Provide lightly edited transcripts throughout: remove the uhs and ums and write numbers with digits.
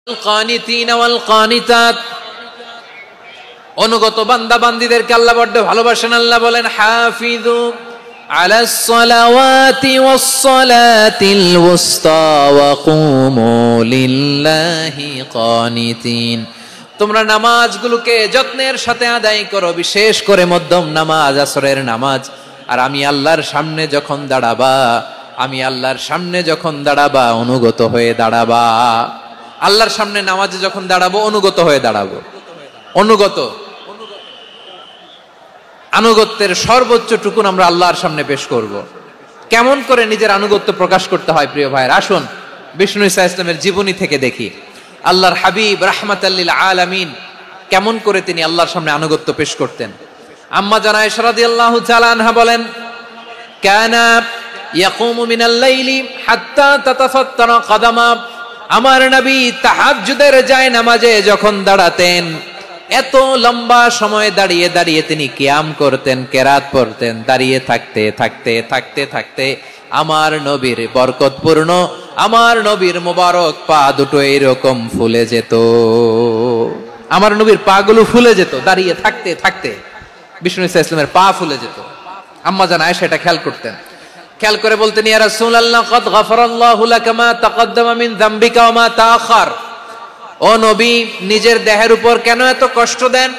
القانتين والقانتات অনুগত বান্দা বান্দীদেরকে আল্লাহ বড় ভালোবাসেন। আল্লাহ বলেন হাফিজু আলাস সালাওয়াতি ওয়াস সালাতিল ওয়ুসতা ওয়া কুমু লিল্লাহি কানিতিন। তোমরা নামাজগুলোকে যত্নের সাথে আদায় করো, বিশেষ করে মধ্যম নামাজ, আসরের নামাজ। আর আমি আল্লাহর সামনে যখন দাঁড়াবা অনুগত হয়ে দাঁড়াবা। আল্লাহর সামনে নামাজে যখন দাঁড়াবো অনুগত হয়ে দাঁড়াবো। আনুগত্যের সর্বোচ্চ টুকুন আমরা আল্লাহর সামনে পেশ করব। কেমন করে নিজের আনুগত্য প্রকাশ করতে হয় প্রিয় ভাইয়ের, আসুন বিষ্ণু ঈসা ইসলামের জীবনী থেকে দেখি। আল্লাহর হাবিব রাহমাতাল লিল আলামিন কেমন করে তিনি আল্লাহর সামনে আনুগত্য পেশ করতেন। আম্মা জানা আয়েশা রাদিয়াল্লাহু তাআলা আনহা বলেন, কানা ইয়াকুমু মিনাল লাইলি হাত্তা তাতাফাত্তারা কদামা। আমার নবী তাহাজ্জুদের যায় নামাজে যখন দাঁড়াতেন, এত লম্বা সময় দাঁড়িয়ে দাঁড়িয়ে তিনি কিয়াম করতেন, কেরাত পড়তেন। দাঁড়িয়ে থাকতে থাকতে থাকতে থাকতে আমার নবীর বরকতপূর্ণ, আমার নবীর মোবারক পা দুটো এরকম ফুলে যেত। আমার নবীর পা গুলো ফুলে যেত দাঁড়িয়ে থাকতে থাকতে। বিষ্ণু ঈসা ইসলামের পা ফুলে যেত। আম্মা জান আয়েশা এটা খেয়াল করতেন। খেয়াল করে বলতেন, ইয়া রাসূলুল্লাহ কদ গফারাল্লাহু লাকা মা তাকদ্দামা মিন যামবিকা ওয়া মা তাআখার। ও নবী, নিজের দেহের উপর কেন এত কষ্ট দেন?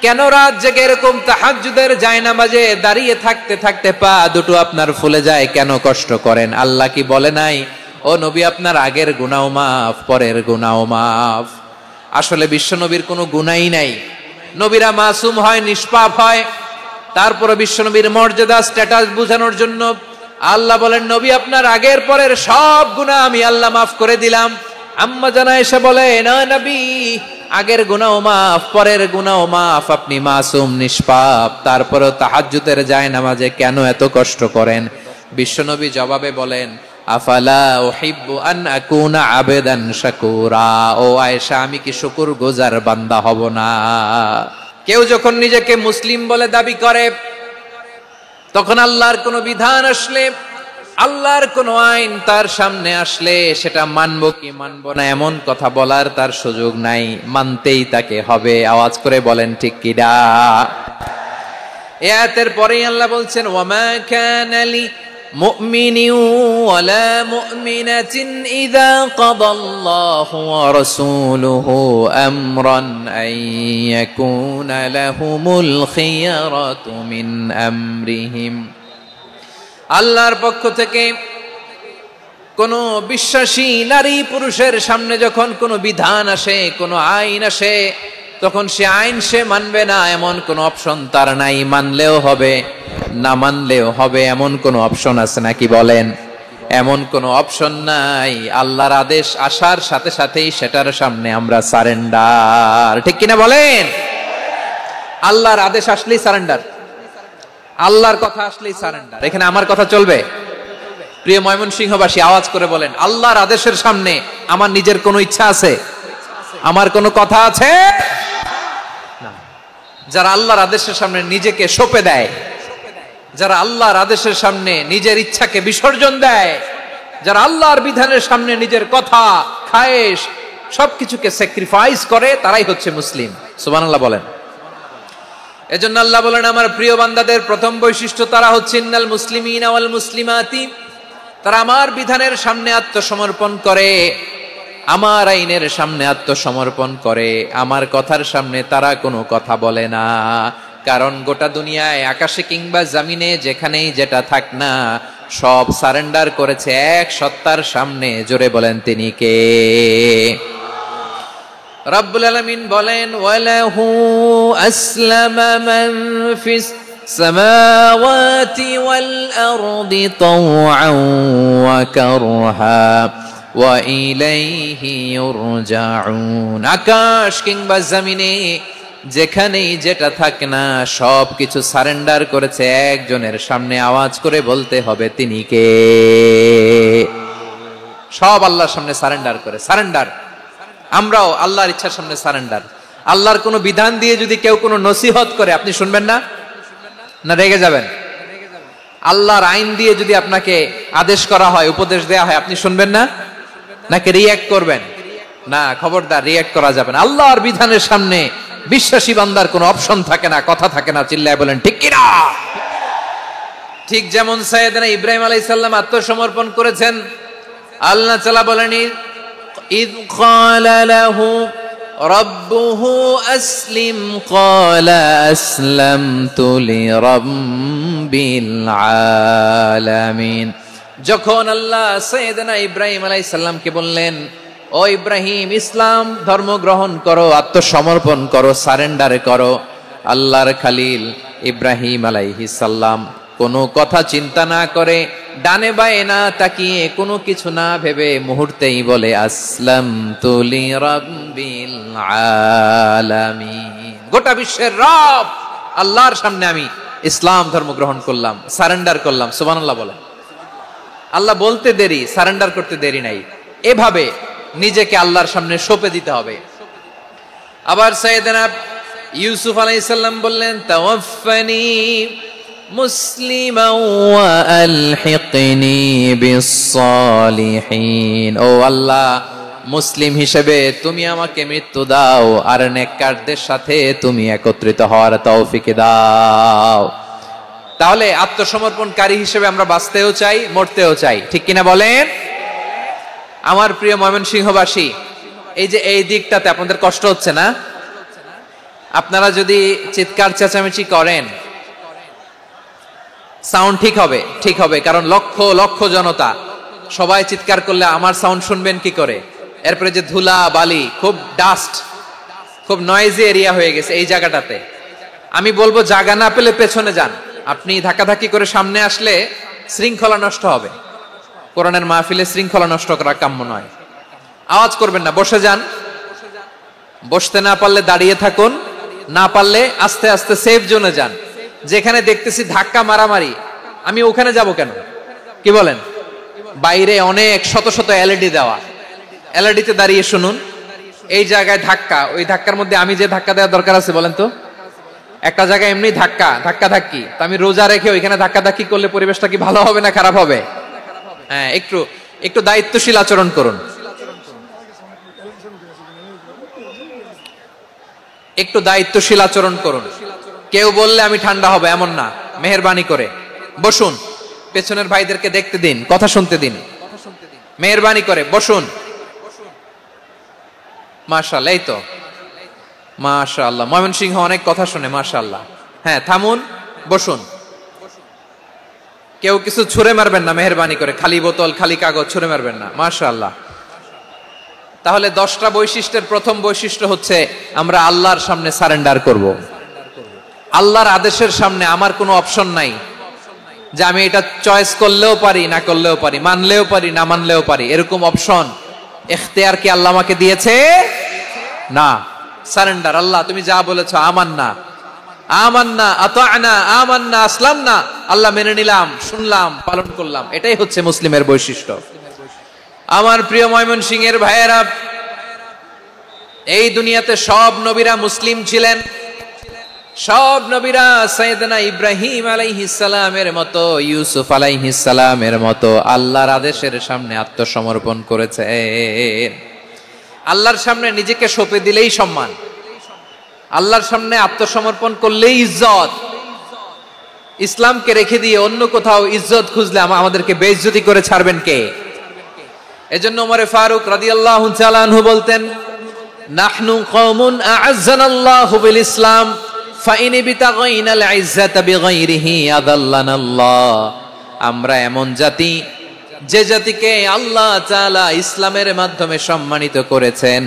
কেন রাত জেগে এরকম তাহাজ্জুদের জায়নামাজে দাঁড়িয়ে থাকতে থাকতে পা দুটো আপনার ফুলে যায়? কেন কষ্ট করেন? আল্লাহ কি বলে নাই, ও নবী আপনার আগের গুনাহ মাফ, পরের গুনাহ মাফ? আসলে বিশ্ব নবীর কোনো গুনাহই নাই। নবীরা মাসুম হয়, নিষ্পাপ হয়। তারপরে বিশ্ব নবীর মর্যাদা, স্ট্যাটাস বোঝানোর জন্য আল্লাহ বলেন, নবী আপনার আগের পরের সব গুনাহ আমি আল্লাহ মাফ করে দিলাম। আম্মা জানা এসে বলে, না নবী, আগের গুনাহ মাফ, পরের গুনাহ মাফ, আপনি মাসুম, নিষ্পাপ, তারপরেও তাহাজ্জুদের জায়নামাজে কেন এত কষ্ট করেন? বিশ্বনবী জবাবে বলেন, আফালা উহিব্বু আন আকুনা আবেদান শাকুরা। ও আয়েশা, আমি কি শুকরগুজার বান্দা হব না? কেউ যখন নিজেকে মুসলিম বলে দাবি করে, তখন আল্লাহর কোন বিধান আসলে, আল্লাহর কোন আইন তার সামনে আসলে সেটা মানবো কি মানবো না এমন কথা বলার তার সুযোগ নাই, মানতেই তাকে হবে। আওয়াজ করে বলেন ঠিক কিনা? এই আয়াতের পরেই আল্লাহ বলছেন, ওয়ামা কানা লি মুমিনিন ওয়ালা মুমিনাতিন ইযা কাদাল্লাহু ওয়া রাসূলুহু আমরান আন ইয়াকুনা লাহুমুল খিয়ারাতু মিন আমরিহিম। আল্লাহর পক্ষ থেকে কোন বিশ্বাসী নারী পুরুষের সামনে যখন কোনো বিধান আসে, কোনো আইন আসে, তখন সে আইন সে মানবে না এমন কোনো অপশন তার নাই। মানলেও হবে, না মানলেও হবে, এমন কোনো অপশন আছে নাকি বলেন? এমন কোনো অপশন নাই। আল্লাহর আদেশ আসার সাথে সাথেই সেটার সামনে আমরা সারেন্ডার। ঠিক কিনা বলেন? আল্লাহর আদেশ আসলেই সারেন্ডার, আল্লাহর কথা আসলেই সারেন্ডার। এখানে আমার কথা চলবে? প্রিয় ময়মনসিংহবাসী, আওয়াজ করে বলেন, আল্লাহর আদেশের সামনে আমার নিজের কোনো ইচ্ছা আছে? আমার কোনো কথা আছে? না। যারা আল্লাহর আদেশের সামনে নিজেকে সঁপে দেয়, যারা আল্লাহর আদেশের সামনে নিজের ইচ্ছাকে বিসর্জন দেয়, যারা আল্লাহর বিধানের সামনে নিজের কথা, খায়েশ সবকিছুকে স্যাক্রিফাইস করে, তারাই হচ্ছে মুসলিম। সুবহানাল্লাহ বলেন। এজন্য আল্লাহ বলেন, আমার প্রিয় বান্দাদের প্রথম বৈশিষ্ট্য তারা হচ্ছে ইন্নাল মুসলিমিনা ওয়াল মুসলিমাতি। তারা আমার বিধানের সামনে আত্মসমর্পণ করে, আমার আইনের সামনে আত্মসমর্পণ করে, আমার কথার সামনে তারা কোনো কথা বলে না। কারণ গোটা দুনিয়ায় আকাশে কিংবা জমিনে যেখানেই যেটা থাক না, সব সারেন্ডার করেছে এক সত্তার সামনে। জোরে বলেন, তিনি কে? রব্বুল আলামিন বলেন, ওয়ালাহু আসলামা মান ফিস সামাওয়াতি ওয়াল আরদি তাওআন ওয়া কারহা ওয়া ইলাইহি ইউরজাউন। আকাশ কিংবা জমিনে যেখানেই যেটা থাকে না, সব কিছু সারেন্ডার করেছে একজনের সামনে। আওয়াজ করে বলতে হবে, তিনি কে? সব আল্লাহর সামনে সারেন্ডার করে। সারেন্ডার। আমরাও আল্লাহর ইচ্ছার সামনে সারেন্ডার। আল্লাহর কোনো বিধান দিয়ে যদি কেউ কোনো নসিহত করে, আপনি শুনবেন না? না রেগে যাবেন? আল্লাহর আইন দিয়ে যদি আপনাকে আদেশ করা হয়, উপদেশ দেয়া হয়, আপনি শুনবেন না? নাকি রিঅ্যাক্ট করবেন? না, খবরদার, রিয়্যাক্ট করা যাবে না। আল্লাহর বিধানের সামনে বিশ্বাসী বান্দার কোনো অপশন থাকে না, কথা থাকে না। চিল্লায় বলেন ঠিক কিনা? ঠিক যেমন সাইয়েদনা ইব্রাহিম আলাইহিস সালাম আত্মসমর্পণ করেছেন। আল্লাহ তাআলা বলেন, ইয ক্বালা লাহু রাব্বুহু আসলিম ক্বালা আসলামতু লিরাব্বিল আলামিন। যখন আল্লাহ সাইয়েদনা ইব্রাহিম আলাইহিস সালামকে বললেন, ও ইব্রাহিম, ইসলাম ধর্ম গ্রহণ করো, আত্মসমর্পণ করো, সারেন্ডার করো, আল্লাহর খালিল ইব্রাহিম আলাইহিস সালাম কোনো কথা চিন্তা না করে, ডানে বায়ে না তাকিয়ে, কোনো কিছু না ভেবে মুহূর্তেই বলে আসলামতু লিরাব্বিল আলামিন। গোটা বিশ্বের রব আল্লাহর সামনে আমি ইসলাম ধর্ম গ্রহণ করলাম, সারেন্ডার করলাম। সুবহানাল্লাহ বলেন। আল্লাহ বলতে দেরি, সারেন্ডার করতে দেরি নাই। এভাবে নিজেকে আল্লাহর সামনে সঁপে দিতে হবে। আবার সাইয়েদনা ইউসুফ আলাইহিস সালাম বললেন, তাওয়াফফানি মুসলিমান ওয়া আলহিকনি বিস-সালিহিন। ও আল্লাহ, মুসলিম হিসেবে তুমি আমাকে মৃত্যু দাও, আর নেককারদের সাথে তুমি একত্রিত হওয়ার তৌফিক দাও। তাহলে আত্মসমর্পণকারী হিসেবে আমরা বাঁচতেও চাই, মরতেও চাই, ঠিক কিনা বলেন? আমার প্রিয় ময়মনসিংহবাসী, এই যে এই দিকটাতে আপনাদের কষ্ট হচ্ছে না? আপনারা যদি চিৎকার চেঁচামেচি করেন, সাউন্ড ঠিক হবে, ঠিক হবে, কারণ লক্ষ লক্ষ জনতা, সবাই চিৎকার করলে আমার সাউন্ড শুনবেন কি করে? এরপরে যে ধুলা বালি, খুব ডাস্ট, খুব নয়েজি এরিয়া হয়ে গেছে এই জায়গাটাতে। আমি বলবো জায়গা না পেলে পেছনে যান। আপনি ধাক্কাধাক্কি করে সামনে আসলে শৃঙ্খলা নষ্ট হবে। কোরআনের মাহফিলে শৃঙ্খলা নষ্ট করা কাম্য নয়। আওয়াজ করবেন না, বসে যান। বসতে না পারলে দাঁড়িয়ে থাকুন, না পারলে আস্তে আস্তে সেফ জোনে যান। যেখানে দেখতেছি ধাক্কা মারামারি, আমি ওখানে যাব কেন? কি বলেন? বাইরে অনেক শত শত এলইডি দেওয়া, এলইডিতে দাঁড়িয়ে শুনুন। এই জায়গায় ধাক্কা, ওই ধাক্কার মধ্যে আমি যে ধাক্কা দেওয়ার দরকার আছে বলেন তো? একটা জায়গায় এমনি ধাক্কা ধাক্কি, তো আমি রোজা রেখে ওইখানে ধাক্কা ধাক্কি করলে পরিবেশটা কি ভালো হবে না খারাপ হবে? হ্যাঁ, একটু দায়িত্বশীল আচরণ করুন, একটু দায়িত্বশীল আচরণ করুন। কেউ বললে আমি ঠান্ডা হবে এমন না, মেহেরবানি করে বসুন। পেছনের ভাইদেরকে দেখতে দিন, কথা শুনতে দিন, মেহেরবানি করে বসুন। মাশাআল্লাহ, এই তো মাশাআল্লাহ, ময়মনসিংহ অনেক কথা শুনে, মাশাআল্লাহ। হ্যাঁ, থামুন, বসুন। কেউ কিছু ছুঁড়ে মারবেন না, মেহেরবানি করে, খালি বোতল, খালি কাগজ ছুঁড়ে মারবেন না। মাশাআল্লাহ। তাহলে 10টা বৈশিষ্ট্যের প্রথম বৈশিষ্ট্য হচ্ছে আমরা আল্লাহর সামনে সারেন্ডার করব। আল্লাহর আদেশের সামনে আমার কোনো অপশন নাই যে আমি এটা চয়েস করলেও পারি, না করলেও পারি, মানলেও পারি, না মানলেও পারি, এরকম অপশন ইখতিয়ার কি আল্লাহ আমাকে দিয়েছে? না। সারেন্ডার। আল্লাহ তুমি যা বলেছো, আমান্না আমান্না আতা'না আমান্না আসলামনা, আল্লাহ মেনে নিলাম, শুনলাম, পালন করলাম। এটাই হচ্ছে মুসলিমের বৈশিষ্ট্য। আমার প্রিয় ময়মনসিংহের ভাইয়েরা, এই দুনিয়াতে সব নবীরা মুসলিম ছিলেন। সব নবীরা সাইয়েদনা ইব্রাহিম আলাইহিস সালামের মতো, ইউসুফ আলাইহিস সালামের মতো আল্লাহর আদেশের সামনে আত্মসমর্পণ করেছে। আল্লাহর সামনে নিজেকে সঁপে দিলেই সম্মান, আল্লাহর সামনে আত্মসমর্পণ করলেই ইজ্জত। ইসলামকে রেখে দিয়ে অন্য কোথাও ইজ্জত খুঁজলে আমাদেরকে বেইজ্জতি করে ছাড়বেন কে? এজন্য ওমর ফারুক রাদিয়াল্লাহু তাআলা আনহু বলতেন, নাহনু কওমুন আ'আজ্জানাল্লাহু বিল ইসলাম ফাইন বিতাগাইনাল ইজ্জাতা বিগাইরিহি আযাল্লানাল্লাহ। আমরা এমন জাতি, যে জাতিকে আল্লাহ তাআলা ইসলামের মাধ্যমে সম্মানিত করেছেন।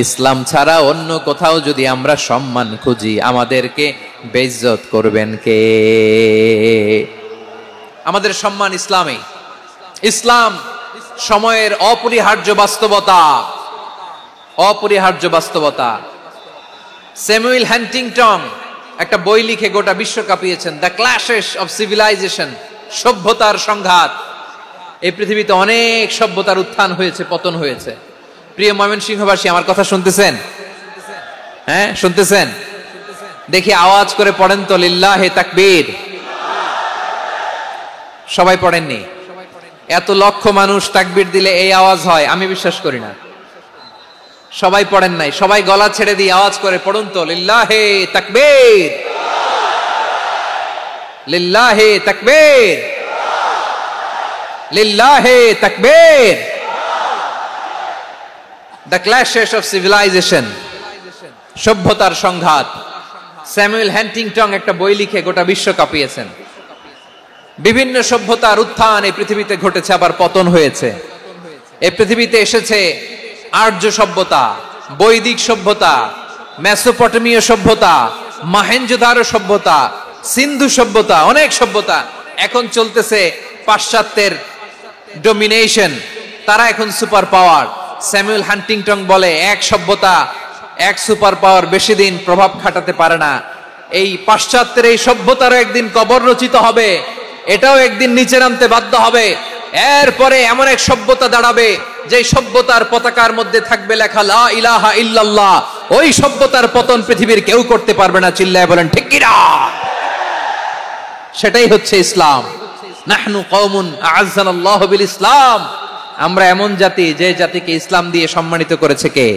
ইসলাম ছাড়া অন্য কোথাও যদি আমরা সম্মান খুঁজি, আমাদেরকে বেইজ্জত করবেন কে? আমাদের সম্মান ইসলামে। ইসলাম সময়ের অপরিহার্য বাস্তবতা, অপরিহার্য বাস্তবতা। স্যামুয়েল হান্টিংটন একটা বই লিখে গোটা বিশ্ব কাঁপিয়েছেন, দ্য ক্ল্যাশেস অফ সিভিলাইজেশন, সভ্যতার সংঘাত। এই পৃথিবীতে অনেক সভ্যতার উত্থান হয়েছে, পতন হয়েছে। প্রিয় ময়মনসিংহবাসী, আমার কথা শুনতেছেন? হ্যাঁ, শুনতেছেন? দেখি আওয়াজ করে পড়েন তো, লিল্লাহে তাকবীর। সবাই পড়েননি? এত লক্ষ মানুষ তাকবীর দিলে এই আওয়াজ হয়? আমি বিশ্বাস করি না। সবাই পড়েন নাই, সবাই গলা ছেড়ে দিয়ে আওয়াজ করে পড়ুন তো, লিল্লাহে তাকবীর, লিল্লাহে তাকবীর, লিল্লাহে তাকবীর। দ্য ক্ল্যাশেস অফ সিভিলাইজেশন, সভ্যতার সংঘাত। স্যামুয়েল হ্যান্টিংটন একটা বই লিখে গোটা বিশ্ব কাঁপিয়েছেন। বিভিন্ন সভ্যতার উত্থান এই পৃথিবীতে ঘটেছে, আবার পতন হয়েছে। এই পৃথিবীতে এসেছে আর্য সভ্যতা, বৈদিক সভ্যতা, মেসোপটেমীয় সভ্যতা, মহেঞ্জোদারো সভ্যতা, সিন্ধু সভ্যতা, অনেক সভ্যতা। এখন চলতেছে পাশ্চাত্যের ডমিনেশন, তারা এখন সুপার পাওয়ার। স্যামুয়েল হান্টিংটন বলে এক সভ্যতা, এক সুপার পাওয়ার বেশি দিন প্রভাব খাটাতে পারে না। এই পাশ্চাত্যের এই সভ্যতারও একদিন কবর রচিত হবে, এটাও একদিন নিচে নামতে বাধ্য হবে। এরপরে এমন এক সভ্যতা দাঁড়াবে যে সভ্যতার পতাকার মধ্যে থাকবে লেখা লা ইলাহা ইল্লাল্লাহ। ওই সভ্যতার পতন পৃথিবীর কেউ করতে পারবে না, চিল্লায় বলেন ঠিক কিনা? সেটাই হচ্ছে ইসলাম। নাহনু কওমুন আ'আজ্জানাল্লাহু বিল ইসলাম, আমরা এমন জাতি যে জাতিকে ইসলাম দিয়ে সম্মানিত করেছে কে?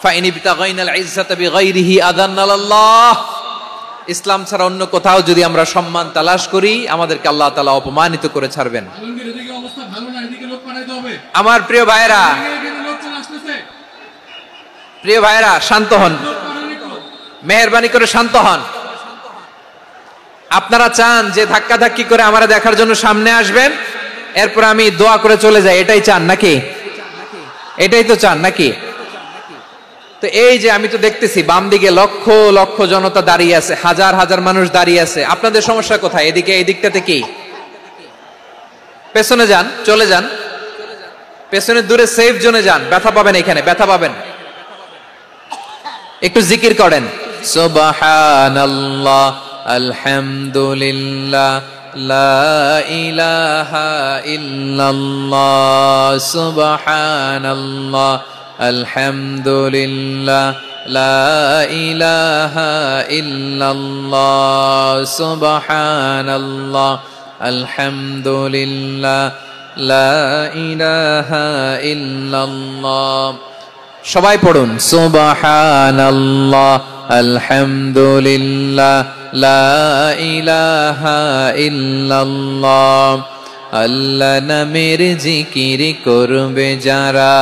ফাইন ইবতাগাইনাল ইজ্জাতা বিগাইরিহি আযান্নাল্লাহ, ইসলাম ছাড়া অন্য কোথাও যদি আমরা সম্মান তালাশ করি, আমাদেরকে আল্লাহ তাআলা অপমানিত করে ছাড়বেন। আমার প্রিয় ভাইরা, প্রিয় ভাইরা শান্ত হন, মেহেরবানি করে শান্ত হন। আপনারা চান যে ধাক্কাধাক্কি করে আমারা দেখার জন্য সামনে আসবেন, এরপর আমি দোয়া করে চলে যাই, এটাই চান নাকি? এটাই তো চান নাকি? তো এই যে আমি তো দেখতেছি বাম দিকে লক্ষ লক্ষ জনতা দাঁড়িয়ে আছে, হাজার হাজার মানুষ দাঁড়িয়ে আছে। আপনাদের সমস্যা কোথায়? এদিকে, এই দিকটাতে কি? পেছনে যান, চলে যান, পেছনে দূরে সেফ জোনে যান। ব্যথা পাবেন, এখানে ব্যথা পাবেন। একটু জিকির করেন, সুবহানাল্লাহ, আলহামদুলিল্লাহ, লা ইলাহা ইল্লাল্লাহ, সুবহানাল্লাহ, আলহামদুলিল্লাহ, লা ইলাহা ইল্লাল্লাহ, সুবহানাল্লাহ, আলহামদুলিল্লাহ, লা ইলাহা ইল্লাল্লাহ। সবাই পড়ুন, সুবহানাল্লাহ, আলহামদুলিল্লাহ, লা ইলাহা ইল্লাল্লাহ। আল্লাহ নামের জিকির করবে যারা,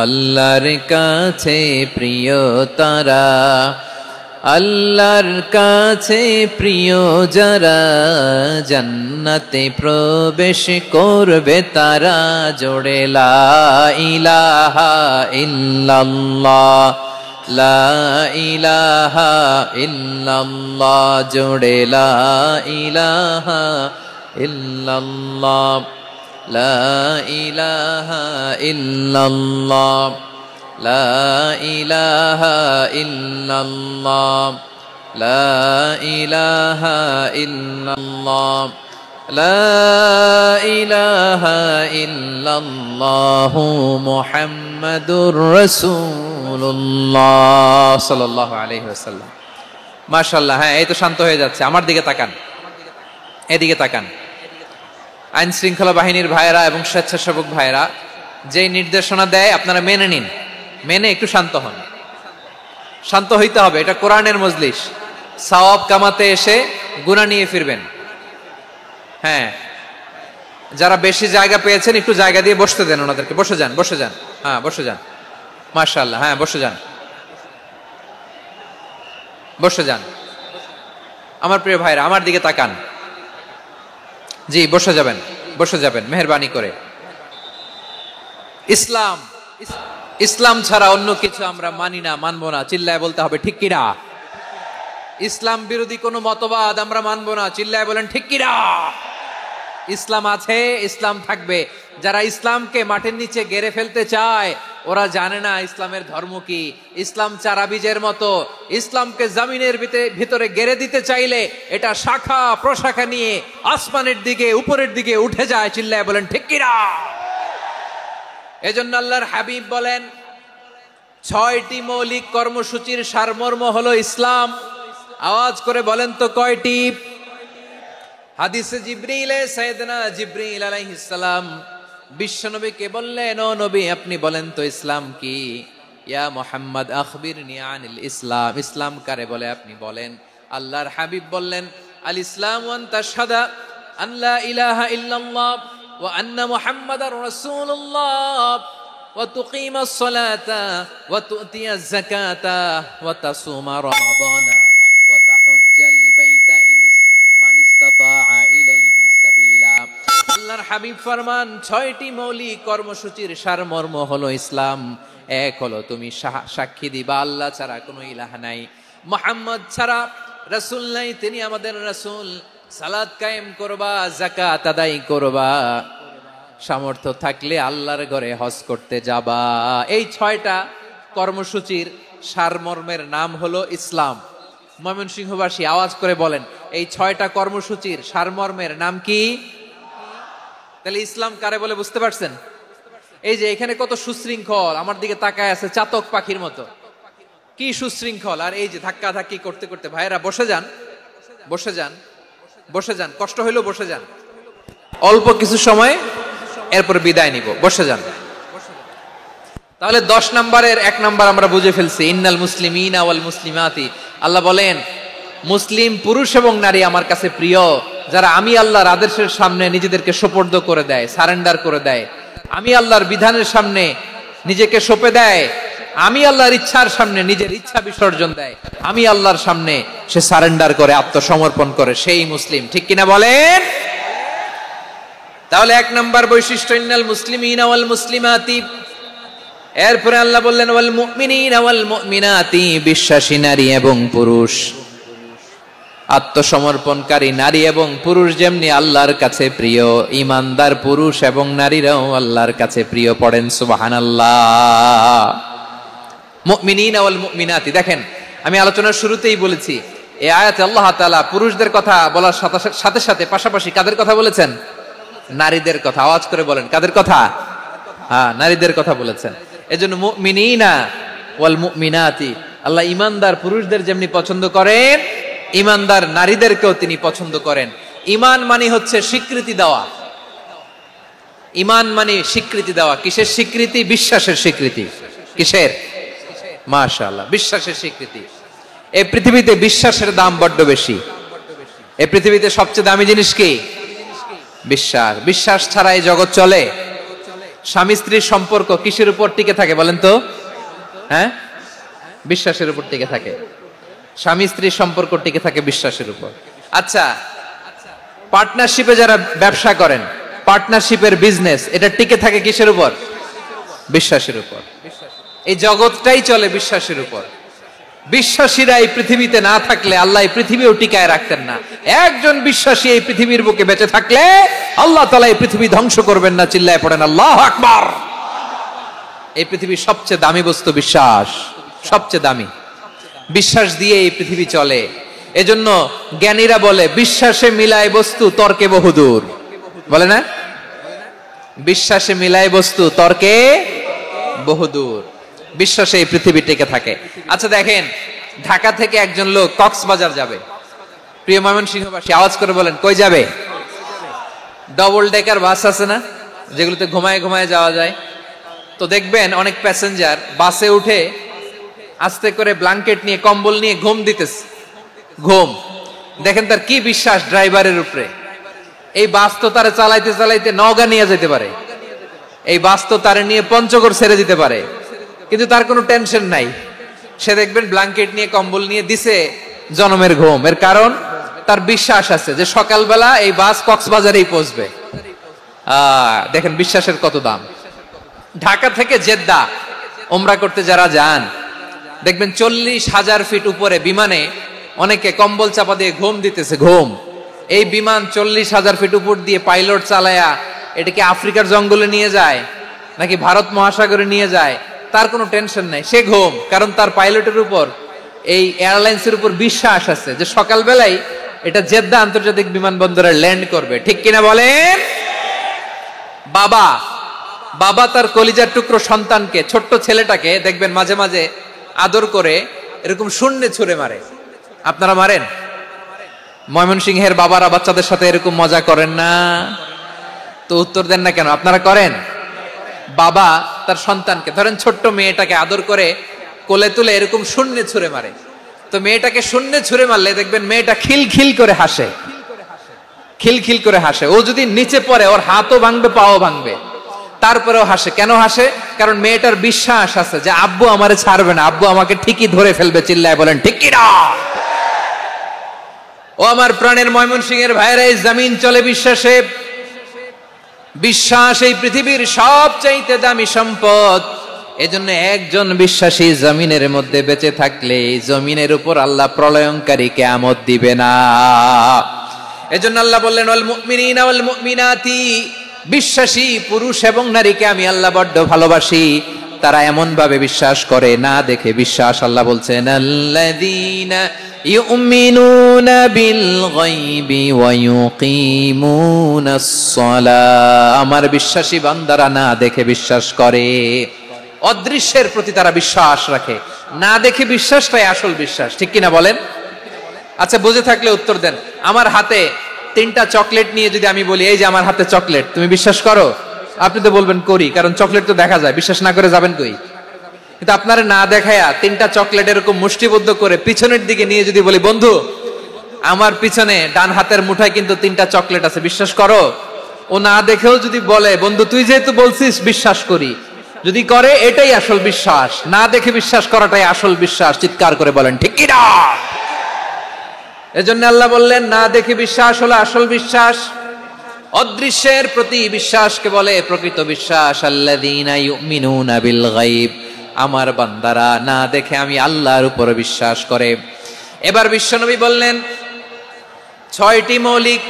আল্লাহর কাছে প্রিয় তারা, আল্লাহর কাছে প্রিয় যারা, জান্নাতে প্রবেশ করবে তারা। জোড়ে লা ইলাহা ইল্লাল্লাহ, লা ইলাহা ইল্লাল্লাহ, জোড়ে লা ইলাহা ইল্লাল্লাহ, লা ইলাহা ইল্লাল্লাহ, লা ইলাহা ইল্লাল্লাহ, লা ইলাহা ইল্লাল্লাহ, লা ইলাহা ইল্লাল্লাহ, মুহাম্মাদুর রাসূলুল্লাহ সাল্লাল্লাহু আলাইহি ওয়াসাল্লাম। মাশাআল্লাহ। হ্যাঁ, এই তো শান্ত হয়ে যাচ্ছে। আমার দিকে তাকান, এদিকে তাকান। আইন শৃঙ্খলা বাহিনীর ভাইরা এবং স্বেচ্ছাসেবক ভাইরা যে নির্দেশনা দেয় আপনারা মেনে নিন, মেনে একটু শান্ত হন। শান্ত হইতে হবে, এটা কোরআনের মজলিস। সওয়াব কামাতে এসে গুনাহ নিয়ে ফিরবেন। হ্যাঁ, যারা বেশি জায়গা পেয়েছেন একটু জায়গা দিয়ে বসতে দেন ওনাদেরকে। বসে যান, বসে যান। হ্যাঁ, বসে যান। মাশাআল্লাহ। হ্যাঁ, বসে যান, বসে যান। আমার প্রিয় ভাইরা, আমার দিকে তাকান। জি, বসে যাবেন, বসে যাবেন মেহেরবানি করে। ইসলাম, ইসলাম ছাড়া অন্য কিছু আমরা মানি না, মানবো না। চিল্লায় বলতে হবে ঠিক কিনা? ইসলাম বিরোধী কোনো মতবাদ আমরা মানবো না। চিল্লায় বলেন ঠিক কিনা? ইসলাম আছে, ইসলাম থাকবে। যারা ইসলামকে মাটির নিচে গেড়ে ফেলতে চায়, ওরা জানে না ইসলামের ধর্ম কি। ইসলাম চারা বীজের মতো, ইসলামকে জমিনের ভিতরে গেড়ে দিতে চাইলে এটা শাখা প্রশাখা নিয়ে আসমানের দিকে, উপরের দিকে উঠে যায়। চিল্লায় বলেন ঠিক কিনা? এজন্য আল্লাহর হাবিব বলেন, 6টি মৌলিক কর্মসূচির সারমর্ম হলো ইসলাম। আওয়াজ করে বলেন তো কয়টি? হাদিসে জিবরিলে সাইয়েদনা জিবরিল আলাইহিস সালাম বিশ্বনবীকে বললেন, ও নবী আপনি বলেন তো ইসলাম কি? ইয়া মুহাম্মদ আখবিরনি আনিল ইসলাম, ইসলাম কারে বলে আপনি বলেন। আল্লাহর হাবিব বললেন, আল ইসলামু আন তাশহাদা আন লা ইলাহা ইল্লাল্লাহ ওয়া আন্না মুহাম্মাদার রাসূলুল্লাহ ওয়া তুকিমাস সালাতা ওয়া তুতিয়াজ যাকাতা ওয়া তাসুমা রমাদানা ওয়া তাহুজ্জাল বাইতা মান ইসতাতাআ ইলাইহি সাবিলা। আল্লাহর হাবিব ফরমান, 6টি মৌলিক কর্মসূচির সারমর্ম হলো ইসলাম। এক হলো তুমি সাক্ষী দিবা আল্লাহ ছাড়া কোনো ইলাহ নাই, মুহাম্মদ ছাড়া রাসূল নাই, তিনি আমাদের রাসূল। সালাত কায়েম করবা, যাকাত আদায় করবা, সামর্থ্য থাকলে আল্লাহর ঘরে হজ করতে যাবা। এই 6টা কর্মসূচির সারমর্মের নাম হলো ইসলাম। ময়মনসিংহবাসী আওয়াজ করে বলেন, এই 6টা কর্মসূচির সারমর্মের নাম কি? তাহলে ইসলাম কারে বলে বুঝতে পারছেন? এই যে এখানে কত সুশৃঙ্খল, আমার দিকে তাকায় আছে চাতক পাখির মতো, কি সুশৃঙ্খল। আর এই যে ধাক্কা ধাক্কি করতে করতে, ভাইরা বসে যান, বসে যান, বসে যান, কষ্ট হইলেও বসে যান, অল্প কিছু সময় এরপর বিদায় নিব, বসে যান। তাহলে 10 নম্বরের 1 নম্বর আমরা বুঝে ফেলছি, ইন্নাল মুসলিমিনা ওয়াল মুসলিমাতি। আল্লাহ বলেন, মুসলিম পুরুষ এবং নারী আমার কাছে প্রিয়, যারা আমি আল্লাহর আদেশের সামনে নিজেদেরকে সোপর্দ করে দেয়, সারেন্ডার করে দেয়, আমি আল্লাহর বিধানের সামনে নিজেকে সঁপে দেয়, আমি আল্লাহর ইচ্ছার সামনে নিজের ইচ্ছা বিসর্জন দেয়, আমি আল্লাহর সামনে সে সারেন্ডার করে, আত্মসমর্পণ করে, সেই মুসলিম। ঠিক কিনা বলেন? তাহলে 1 নম্বর বৈশিষ্ট্য ইন্নাল মুসলিমিনা ওয়াল মুসলিমাতি। এরপরে আল্লাহ বললেন ওয়াল মুমিনিনা ওয়াল মুমিনাতি, বিশ্বাসী নারী এবং পুরুষ, আত্মসমর্পণকারী নারী এবং পুরুষ যেমনি আল্লাহর কাছে প্রিয়, ঈমানদার পুরুষ এবং নারীরাও আল্লাহর কাছে প্রিয়। পড়েন সুবহানাল্লাহ। মুমিনিনা ওয়াল মুমিনাতি, দেখেন আমি আলোচনার শুরুতেই বলেছি, এই আয়াতে আল্লাহ তাআলা পুরুষদের কথা বলার সাথে সাথে পাশাপাশি কাদের কথা বলেছেন? নারীদের কথা। আওয়াজ করে বলেন, কাদের কথা? হ্যাঁ, নারীদের কথা বলেছেন। এজন্য মুমিনিনা ওয়াল মুমিনাতি, আল্লাহ ঈমানদার পুরুষদের যেমনি পছন্দ করেন, ঈমানদার নারীদেরকেও তিনি পছন্দ করেন। ঈমান মানে হচ্ছে স্বীকৃতি দেওয়া। ঈমান মানে স্বীকৃতি দেওয়া। কিসের স্বীকৃতি? বিশ্বাসের স্বীকৃতি। কিসের? মাশাআল্লাহ, বিশ্বাসের স্বীকৃতি। এই পৃথিবীতে বিশ্বাসের দাম বড্ড বেশি। এই পৃথিবীতে সবচেয়ে দামি জিনিস কি? বিশ্বাস। বিশ্বাস ছাড়া এই জগৎ চলে? স্বামী স্ত্রীর সম্পর্ক কিসের উপর টিকে থাকে বলেন তো? হ্যাঁ, বিশ্বাসের উপর টিকে থাকে। স্বামী স্ত্রীর সম্পর্ক টিকে থাকে বিশ্বাসের উপর। আচ্ছা, পার্টনারশিপে যারা ব্যবসা করেন, পার্টনারশিপের বিজনেস, এটা টিকে থাকে কিসের উপর? বিশ্বাসের উপর। এই জগৎটাই চলে বিশ্বাসের উপর। বিশ্বাসীরা এই পৃথিবীতে না থাকলে আল্লাহ এই পৃথিবীও টিকায় রাখতেন না। একজন বিশ্বাসী এই পৃথিবীর বুকে বেঁচে থাকলে আল্লাহ তাআলা এই পৃথিবী ধ্বংস করবেন না। চিল্লায় পড়েন আল্লাহু আকবার। এই পৃথিবীর সবচেয়ে দামি বস্তু বিশ্বাস, সবচেয়ে দামি। বিশ্বাস দিয়ে এই পৃথিবী চলে। এজন্য জ্ঞানীরা বলে, বিশ্বাসে মিলায় বস্তু তর্কে বহুদূর। বলে না? বিশ্বাসে মিলায় বস্তু তর্কে বহুদূর। বিশ্বাসে এই পৃথিবী টিকে থাকে। আচ্ছা দেখেন, ঢাকা থেকে একজন লোক কক্সবাজার যাবে। প্রিয় ময়মনসিংহবাসী আওয়াজ করে বলেন, কই যাবে? ডবল ডেকার বাস আছে না, যেগুলোতে ঘুমায় ঘুমায় যাওয়া যায়। তো দেখবেন অনেক প্যাসেঞ্জার বাসে উঠে আস্তে করে ব্ল্যাঙ্কেট নিয়ে, কম্বল নিয়ে ঘুম দিতেছে। ঘুম দেখেন তার কি বিশ্বাস ড্রাইভারের উপরে। এই বাস তো তারা চালাইতে চালাইতে নওগাঁ নিয়ে যেতে পারে, এই বাস তো তারা নিয়ে পঞ্চগড় ছেড়ে দিতে পারে, কিন্তু তার কোনো টেনশন নাই। সে দেখবেন ব্ল্যাঙ্কেট নিয়ে, কম্বল নিয়ে দিছে জনমের ঘুম। এর কারণ তার বিশ্বাস আছে যে সকালবেলা এই বাস কক্সবাজারেই পৌঁছবে। দেখেন বিশ্বাসের কত দাম। ঢাকা থেকে জেদ্দা উমরা করতে যারা যান, দেখবেন 40,000 ফিট উপরে বিমানে অনেকে কম্বল চাপা দিয়ে ঘুম দিতেছে। ঘুম। এই বিমান 40,000 ফিট উপর দিয়ে পাইলট চালায়া এটাকে আফ্রিকার জঙ্গলে নিয়ে যায় নাকি ভারত মহাসাগরে নিয়ে যায়, তার কোনো টেনশন নাই। সে ঘুম, কারণ তার পাইলটের উপর, এই এয়ারলাইন্সের উপর বিশ্বাস আছে যে সকালবেলায় এটা জেদ্দা আন্তর্জাতিক বিমানবন্দরে ল্যান্ড করবে। ঠিক কিনা বলেন? বাবা বাবা তার কলিজার টুকরো সন্তানকে, ছোট্ট ছেলেটাকে দেখবেন মাঝে মাঝে আদর করে এরকম শূন্যে ছুঁড়ে মারে। আপনারা মারেন? ময়মনসিংহের বাবারা বাচ্চাদের সাথে এরকম মজা করেন না? তো উত্তর দেন না কেন? আপনারা করেন? বাবা তার সন্তানকে, ধরেন ছোট্ট মেয়েটাকে আদর করে কোলে তুলে এরকম শূন্যে ছুঁড়ে মারে, তো মেয়েটাকে শূন্যে ছুঁড়ে মারলে দেখবেন মেয়েটা খিলখিল করে হাসে, খিলখিল করে হাসে। ও যদি নিচে পড়ে ওর হাতও ভাঙবে, পাও ভাঙবে, তারপরেও হাসে। কেন হাসে? কারণ মেয়েটার বিশ্বাস আছে যে আব্বু আমারে ছাড়বে না, আব্বু আমাকে ঠিকই ধরে ফেলবে। চিল্লায় বলেন ঠিক কি না? ও আমার প্রাণের ময়মনসিংহের ভাইরা, এই জমিন চলে বিশ্বাসে। বিশ্বাস এই পৃথিবীর সবচাইতে দামি সম্পদ। এজন্য একজন বিশ্বাসী জমিনের মধ্যে বেঁচে থাকলে জমিনের উপর আল্লাহ প্রলয়ঙ্কারী কিয়ামত দিবে না। এজন্য আল্লাহ বললেন ওয়াল মুমিনিনা ওয়াল মুমিনাতি, বিশ্বাসী পুরুষ এবং নারীকে আমি আল্লাহ বড্ড ভালোবাসি। তারা এমন ভাবে বিশ্বাস করে না দেখে বিশ্বাস। আল্লাহ বলছেন আল্লাযীনা ইউমিনুনা বিল গায়বি ওয়া ইউকিমুনাস সালাহ, আমার বিশ্বাসী বান্দারা না দেখে বিশ্বাস করে। অদৃশ্যের প্রতি তারা বিশ্বাস রাখে, না দেখে বিশ্বাসটাই আসল বিশ্বাস। ঠিক কিনা বলেন? আচ্ছা, বুঝে থাকলে উত্তর দেন। আমার হাতে 3টা চকলেট নিয়ে যদি আমি বলি এই যে আমার হাতে চকলেট, তুমি বিশ্বাস করো? আপনি তো বলবেন করি, কারণ চকলেট তো দেখা যায়। বিশ্বাস না করে যাবেন কই? কিন্তু আপনারা না দেখায়া 3টা চকলেট এরকম মুষ্টিবদ্ধ করে পিছনের দিকে নিয়ে যদি বলি বন্ধু আমার পিছনে ডান হাতের মুঠায় কিন্তু 3টা চকলেট আছে, বিশ্বাস করো? ও না দেখেও যদি বলে বন্ধু তুই যেহেতু বলছিস বিশ্বাস করি, যদি করে এটাই আসল বিশ্বাস। না দেখে বিশ্বাস করাটাই আসল বিশ্বাস। চিৎকার করে বলেন ঠিক কি না? এজন্য আল্লাহ বললেন না দেখে বিশ্বাস হলো আসল বিশ্বাস। অদৃশ্যের প্রতি বিশ্বাসকে বলে প্রকৃত বিশ্বাস। আল্লাযীনা ইউমিনুনা বিল গায়ব, আমার বান্দারা না দেখে আমি আল্লাহর উপর বিশ্বাস করে। এবার বিশ্বনবী বললেন 6টি মৌলিক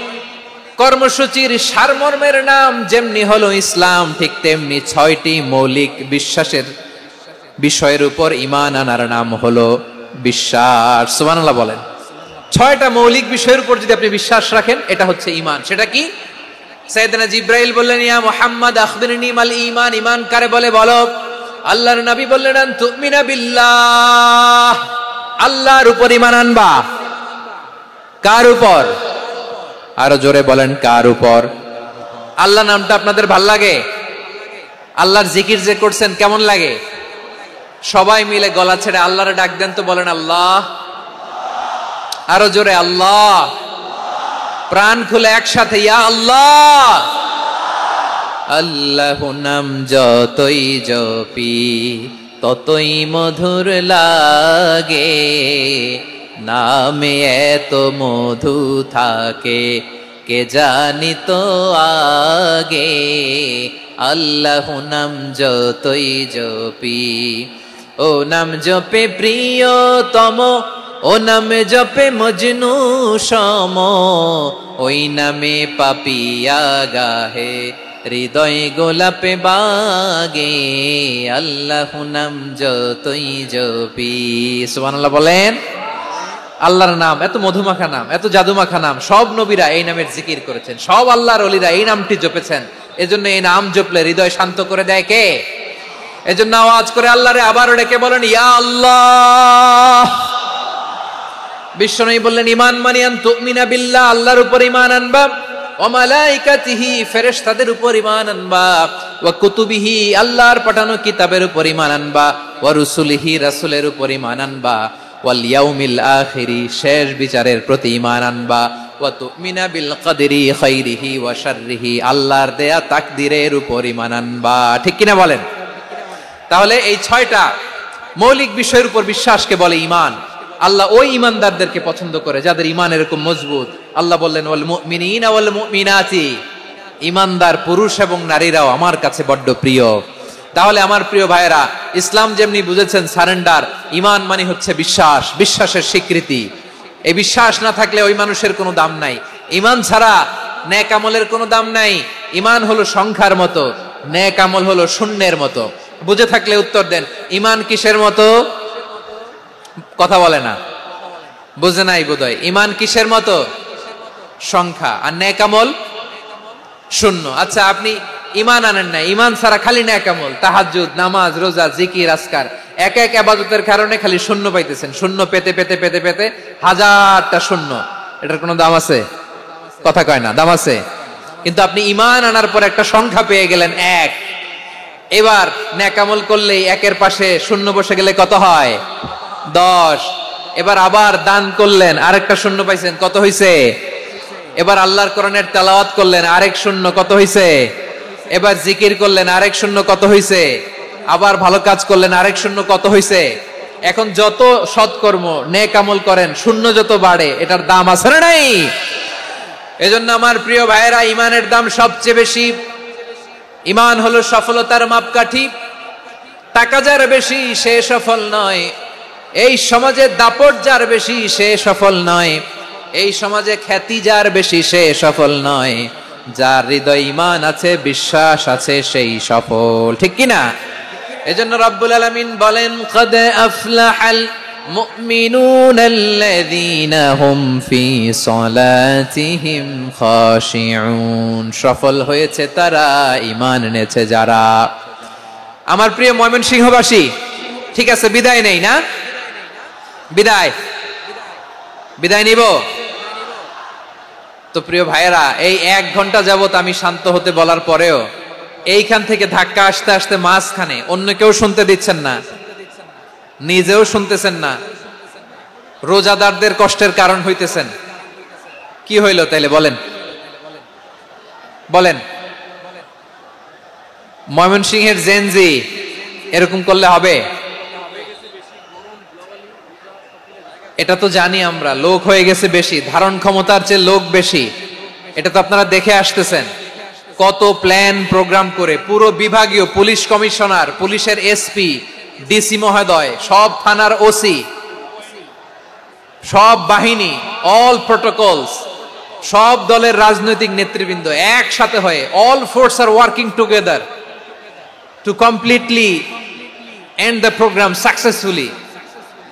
কর্মসূচির সারমর্মের নাম যেমনি হলো ইসলাম, ঠিক তেমনি 6টি মৌলিক বিশ্বাসের বিষয়ের উপর ঈমান আনার নাম হলো বিশ্বাস। সুবহানাল্লাহ বলেন। 6টা মৌলিক বিষয়ের উপর যদি আপনি বিশ্বাস রাখেন এটা হচ্ছে ঈমান। সেটা কি? সাইয়েদনা জিবরাইল বললেন ইয়া মুহাম্মদ আখবিরনি মাল ঈমান, ঈমান কারে বলে বলো। আল্লাহর নবী বললেন আন তুমিনা বিল্লাহ, আল্লাহর উপর ঈমান আনবা। কার উপর? আরো জোরে বলেন কার উপর? আল্লাহ নামটা আপনাদের ভাল লাগে? আল্লাহর জিকির যে করছেন কেমন লাগে? সবাই মিলে গলা ছেড়ে আল্লাহরে ডাক দেন তো, বলেন আল্লাহ। আরো জোরে আল্লাহ। প্রাণ খুলে একসাথে ইয়া আল্লাহ। আল্লাহু নাম যতই জপি ততই মধুর লাগে, নামে এত মধু থাকে কে জানি তো আগে। আল্লাহু নাম যতই জপি, ও নাম জপে প্রিয়তম, ও নামে জপে মজনু সম, ওই নামে পাপিয়া গাহে হৃদয় গোলাপে বাগে। আল্লাহু নাম যতই জপি। সুবহানাল্লাহ বলেন। আল্লাহর নাম এত মধুমাখা নাম, এত জাদুমাখা নাম। সব নবীরা এই নামের জিকির করেছেন, সব আল্লাহর ওলিরা এই নামটি জপেছেন। এজন্য এই নাম জপলে হৃদয় শান্ত করে দেয় কে? এজন্য আওয়াজ করে আল্লাহরে আবারও ডেকে বলেন ইয়া আল্লাহ। বিশ্বনবী বললেন ঈমান মানে আন তুমিনা বিল্লাহ, আল্লাহর উপর ঈমান আনবা, ওয়া মালাইকাতিহি, ফেরেশতাদের উপর ঈমান আনবা, ওয়া কুতুবিহি, আল্লাহর পাঠানো কিতাবের উপর ঈমান আনবা, ওয়া রুসুলিহি, রাসূলের উপর ঈমান আনবা, ওয়াল ইয়াউমিল আখিরি, শেষ বিচারের প্রতি ঈমান আনবা, ওয়া তুমিনা বিল কদরি খাইরিহি ওয়া শাররিহি, আল্লাহর দেয়া তাকদীরের উপর ঈমান আনবা। ঠিক কিনা বলেন? তাহলে এই 6টা মৌলিক বিষয়ের উপর বিশ্বাসকে বলে ঈমান। আল্লাহ ওই ঈমানদারদেরকে পছন্দ করে যাদের ঈমান এরকম মজবুত। আল্লাহ বললেন ওয়াল মুমিনিনা ওয়াল মুমিনাতি, ঈমানদার পুরুষ এবং নারীরাও আমার কাছে বড্ড প্রিয়। তাহলে আমার প্রিয় ভাইয়েরা, ইসলাম যেমনি বুঝেছেন সারেন্ডার, ঈমান মানে হচ্ছে বিশ্বাস, বিশ্বাসের স্বীকৃতি। এই বিশ্বাস না থাকলে ওই মানুষের কোনো দাম নাই। ঈমান ছাড়া নেক আমলের কোনো দাম নাই। ঈমান হলো সংখ্যার মতো, নেক আমল হলো শূন্যের মতো। বুঝে থাকলে উত্তর দেন। ঈমান কিসের মতো? কথা বলে না, বুঝে নাই বোধহয়। ঈমান কিসের মতো? সংখ্যা। আর নেক আমল শূন্য। আচ্ছা, আপনি ঈমান আনেন না, ঈমান ছাড়া খালি নেক আমল, তাহাজ্জুদ, নামাজ, রোজা, জিকির, আজকার, এক এক ইবাদতের কারণে খালি শূন্য পাইতেছেন। শূন্য পেতে পেতে পেতে পেতে হাজারটা শূন্য। এটার কোনো দাম আছে? কথা কয় না, দাম আছে? কিন্তু আপনি ঈমান আনার পর একটা সংখ্যা পেয়ে গেলেন 1। এবার নেক আমল করলেই 1-এর পাশে শূন্য বসে গেলে কত হয়? 10। এবার আবার দান করলেন, আরেকটা শূন্য পাইছেন, কত হইছে? এবার আল্লাহর কোরআনের তেলাওয়াত করলেন, আরেক শূন্য, কত হইছে? এবার জিকির করলেন, আরেক শূন্য, কত হইছে? আবার ভালো কাজ করলেন, আরেক শূন্য, কত হইছে? এখন যত সৎকর্ম নেক আমল করেন, শূন্য যত বাড়ে, এটার দাম আছে না নাই? এজন্য আমার প্রিয় ভাইয়েরা, ইমানের দাম সবচেয়ে বেশি। ইমান হলো সফলতার মাপকাঠি। টাকা যার বেশি সে সফল নয়, এই সমাজে দাপট যার বেশি সে সফল নয়, এই সমাজে খ্যাতি যার বেশি সে সফল নয়, যার হৃদয় ঈমান আছে, বিশ্বাস আছে, সেই সফল। ঠিক কি না? এজন্য রব্বুল আলামিন বলেন, ক্বাদ আফলাহাল মুমিনুনাল্লাযীনা হুম ফি সলাতিহিম খাশিউন। সফল হয়েছে তারা, ঈমান এনেছে যারা। আমার প্রিয় ময়মনসিংহবাসী, ঠিক আছে, বিদায় নেই না? বিদায় নিব তো? প্রিয় ভাইয়েরা, এই 1 ঘন্টা যাবত আমি শান্ত হতে বলার পরেও এইখান থেকে ধাক্কা আসতে আসতে মাঝখানে অন্য কেউ শুনতে দিচ্ছেন না, নিজেও শুনতেছেন না, রোজাদারদের কষ্টের কারণ হইতেছেন। কি হইল তাইলে বলেন? ময়মনসিংহের জেনজি এরকম করলে হবে? এটা তো জানি আমরা, লোক হয়ে গেছে বেশি, ধারণ ক্ষমতার চেয়ে লোক বেশি। এটা তো আপনারা দেখে আসতেছেন, কত প্ল্যান প্রোগ্রাম করে পুরো বিভাগীয় পুলিশ কমিশনার, পুলিশের এসপি, ডিসি মহোদয়, সব থানার ওসি, সব বাহিনী, অল প্রোটোকলস, সব দলের রাজনৈতিক নেতৃবৃন্দ একসাথে হয়ে, all force are working together to completely end the program successfully.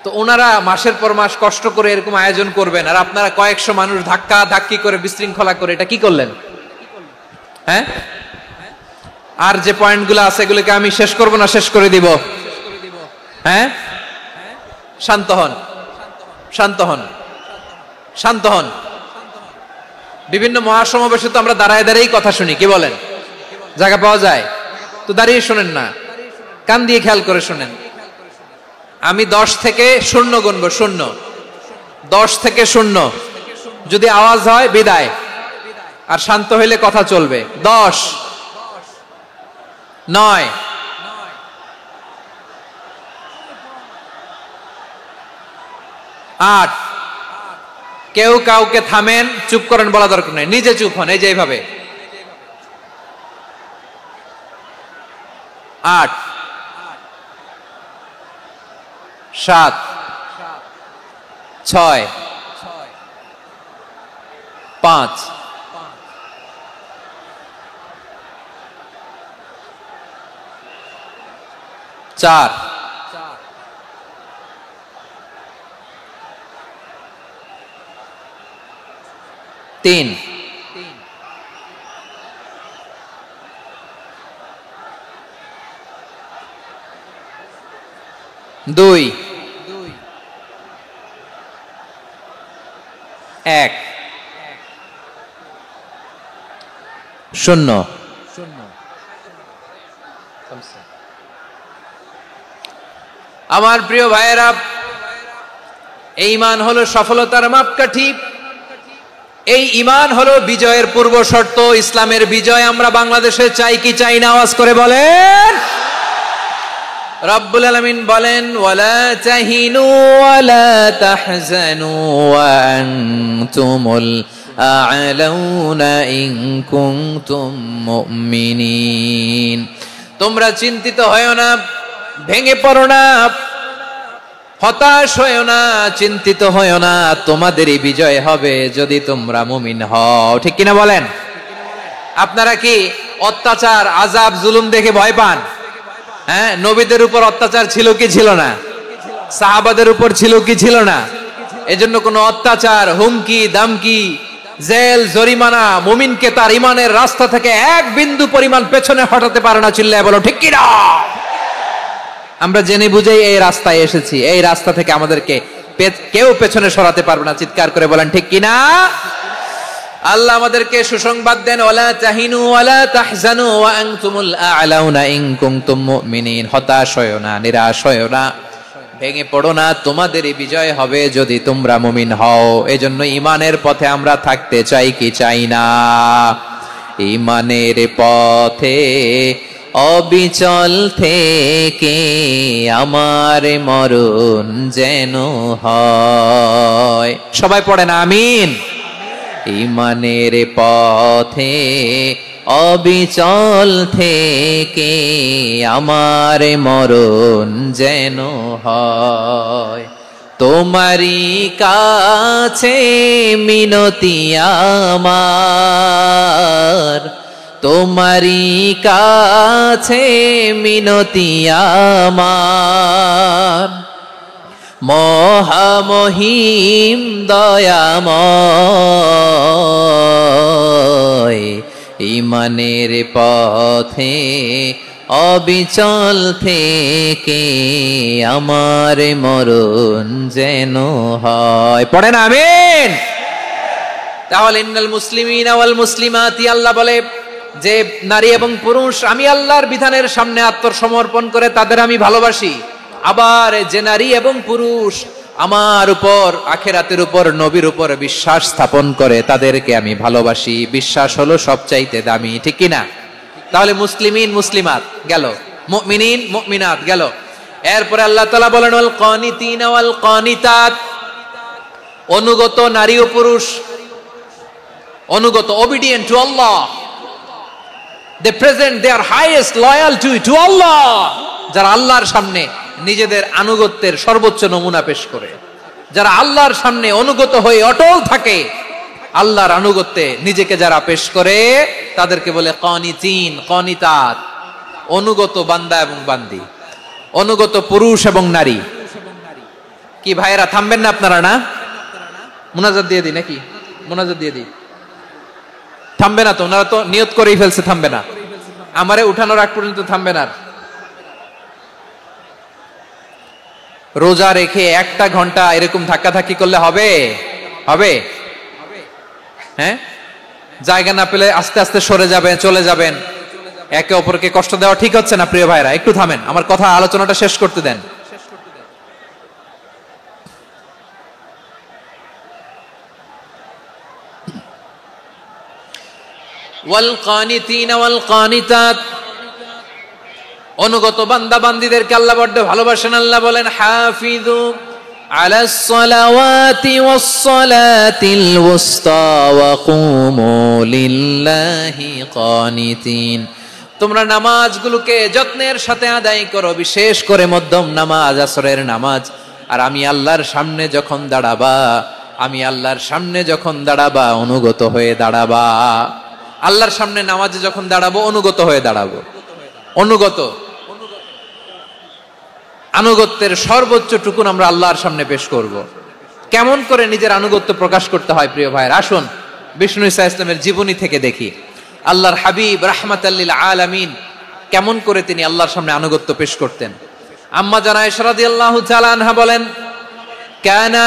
তো ওনারা মাসের পর মাস কষ্ট করে এরকম আয়োজন করবেন, আর আপনারা কয়েকশো মানুষ ধাক্কা ধাক্কি করে, বিশৃঙ্খলা করে, এটা কি করলেন? হ্যাঁ, আর যে পয়েন্টগুলো আছে এগুলোকে আমি শেষ করব না শেষ করে দিব? হ্যাঁ, শান্ত হন, শান্ত হন, শান্ত হন। বিভিন্ন মহাসমাবেশে তো আমরা দাঁড়ায় দাঁড়িয়েই কথা শুনি, কি বলেন? জায়গা পাওয়া যায় তো দাঁড়িয়ে শোনেন না, কান দিয়ে খেয়াল করে শোনেন। আমি 10 থেকে 0 গুনব, 0, 10 থেকে 0, যদি আওয়াজ হয় বিদায়, আর শান্ত হইলে কথা চলবে। 10, 9, 8। কেউ কাউকে থামেন, চুপ করেন বলা দরকার নেই, নিজে চুপ হন, এই যে এইভাবে। 8, 7, 6, 5, 4, 3, 2, 1, 0। আমার প্রিয় ভাইয়েরা, এই ঈমান হলো সফলতার মাপকাঠি। এই ঈমান হলো বিজয়ের পূর্ব শর্ত। ইসলামের বিজয় আমরা বাংলাদেশে চাই কি চাই না? আওয়াজ করে বলেন। রব্বুল আলামিন বলেন, ওয়ালা তাহিনু ওয়ালা তাহজানু ওয়া আনতুমুল আ'লাউনা ইন কুনতুম মুমিনিন। তোমরা চিন্তিত হয়ো না, ভেঙে পড়ো না, হতাশ হয়ো না, চিন্তিত হয়ো না, তোমাদেরই বিজয় হবে যদি তোমরা মুমিন হও। ঠিক কিনা বলেন? আপনারা কি অত্যাচার, আযাব, জুলুম দেখে ভয় পান? হ্যাঁ, নবীদের উপর অত্যাচার ছিল কি ছিল না? সাহাবাদের উপর ছিল কি ছিল না? এজন্য কোনো অত্যাচার, হুমকি, দামকি, জেল, জরিমানা মুমিনকে তার ইমানের রাস্তা থেকে এক বিন্দু পরিমাণ পেছনে হটাতে পারে না। চিল্লায় বলো ঠিক কিনা? আমরা জেনে বুঝেই এই রাস্তায় এসেছি, এই রাস্তা থেকে আমাদেরকে কেউ পেছনে সরাতে পারবে না। চিৎকার করে বলেন ঠিক কিনা? আল্লাহ আমাদেরকে সুসংবাদ দেন, ওয়ালা তাহিনু ওয়ালা তাহজানু ওয়া আনতুমুল আ'লাউনা ইন কুনতুম মুমিনিন। হতাশ হয়ো না, নিরাশ হয়ো না, ভেঙে পড়ো না, তোমাদেরই বিজয় হবে যদি তোমরা মুমিন হও। এজন্য ঈমানের পথে আমরা থাকতে চাই কি চাই না? ঈমানের পথে অবিচল থেকে আমার মরণ যেন হয়। সবাই পড়েন আমিন। ঈমানের পথে অবিচল থেকে আমার মরণ যেন হয়। তোমারই কাছে মিনতি আমার, তোমারই কাছে মিনতি আমার, মহামহিম দয়াময়। ঈমানের পথে অবিচল থেকে আমার মরণ যেন হয়। পড়েন আমিন। তাহলে ইন্নাল মুসলিমিনা ওয়াল মুসলিমাতি, আল্লাহ বলে যে নারী এবং পুরুষ আমি আল্লাহর বিধানের সামনে আত্মসমর্পণ করে তাদের আমি ভালোবাসি। আবার যে নারী এবং পুরুষ আমার উপর, আখিরাতের উপর, নবীর উপর বিশ্বাস স্থাপন করে তাদেরকে আমি ভালোবাসি। বিশ্বাস হলো সবচাইতে দামি, ঠিক কি না? তাহলে মুসলিমিন মুসলিমাত গেল, মুমিনিন মুমিনাত গেল। এরপরে আল্লাহ তাআলা বলেন ওয়াল কানিতিনা ওয়াল কানিতাত, অনুগত নারী ও পুরুষ, অনুগত, obedient to Allah, they present their highest loyalty to Allah, যারা আল্লাহর সামনে নিজেদের আনুগত্যের সর্বোচ্চ নমুনা পেশ করে, যারা আল্লাহর সামনে অনুগত হয়ে অটল থাকে, আল্লাহর আনুগত্যে নিজেকে যারা পেশ করে তাদেরকে বলে কানিতিন কানিতাত, অনুগত বান্দা এবং বান্দি, অনুগত পুরুষ এবং নারী। কি ভাইয়েরা থামবেন না আপনারা? না মুনাজাত দিয়ে দিই নাকি? মুনাজাত দিয়ে দিই। থামবে না তো? ওনারা তো নিয়ত করেই ফেলছে থামবে না। আমারে উঠানোর আগ পর্যন্ত থামবে না। রোজা রেখে 1টা ঘন্টা এরকম ধাক্কাধাক্কি করলে হবে? হবে? হ্যাঁ, জায়গা না পেলে আস্তে আস্তে সরে যাবেন, চলে যাবেন। একে অপরকে কষ্ট দেওয়া ঠিক হচ্ছে না প্রিয় ভাইরা। একটু থামেন, আমার কথা আলোচনাটা শেষ করতে দেন। ওয়াল কানিতিনা ওয়াল কানিতাত, অনুগত বান্দা বান্দীদেরকে আল্লাহ বড় ভালোবাসেন। আল্লাহ বলেন হাফিজু আলাস সালাওয়াতি ওয়াস সালাতিল ওয়াসতা ওয়া কুমু লিল্লাহি কানিতিন, তোমরা নামাজগুলোকে যত্নের সাথে আদায় করো, বিশেষ করে মধ্যম নামাজ, আসরের নামাজ। আর আমি আল্লাহর সামনে যখন দাঁড়াবা, আমি আল্লাহর সামনে যখন দাঁড়াবা অনুগত হয়ে দাঁড়াবা। আল্লাহর সামনে নামাজে যখন দাঁড়াবো অনুগত হয়ে দাঁড়াবো। অনুগত, আনুগত্যের সর্বোচ্চ টুকুন আমরা আল্লাহর সামনে পেশ করব। কেমন করে নিজের আনুগত্য প্রকাশ করতে হয় প্রিয় ভাইয়ের, আসুন বিষ্ণু ঈসা ইসলামের জীবনী থেকে দেখি। আল্লাহর হাবিব রাহমাতাল লিল আলামিন কেমন করে তিনি আল্লাহর সামনে আনুগত্য পেশ করতেন। আম্মা জানা আয়েশা রাদিয়াল্লাহু তাআলা আনহা বলেন, কানা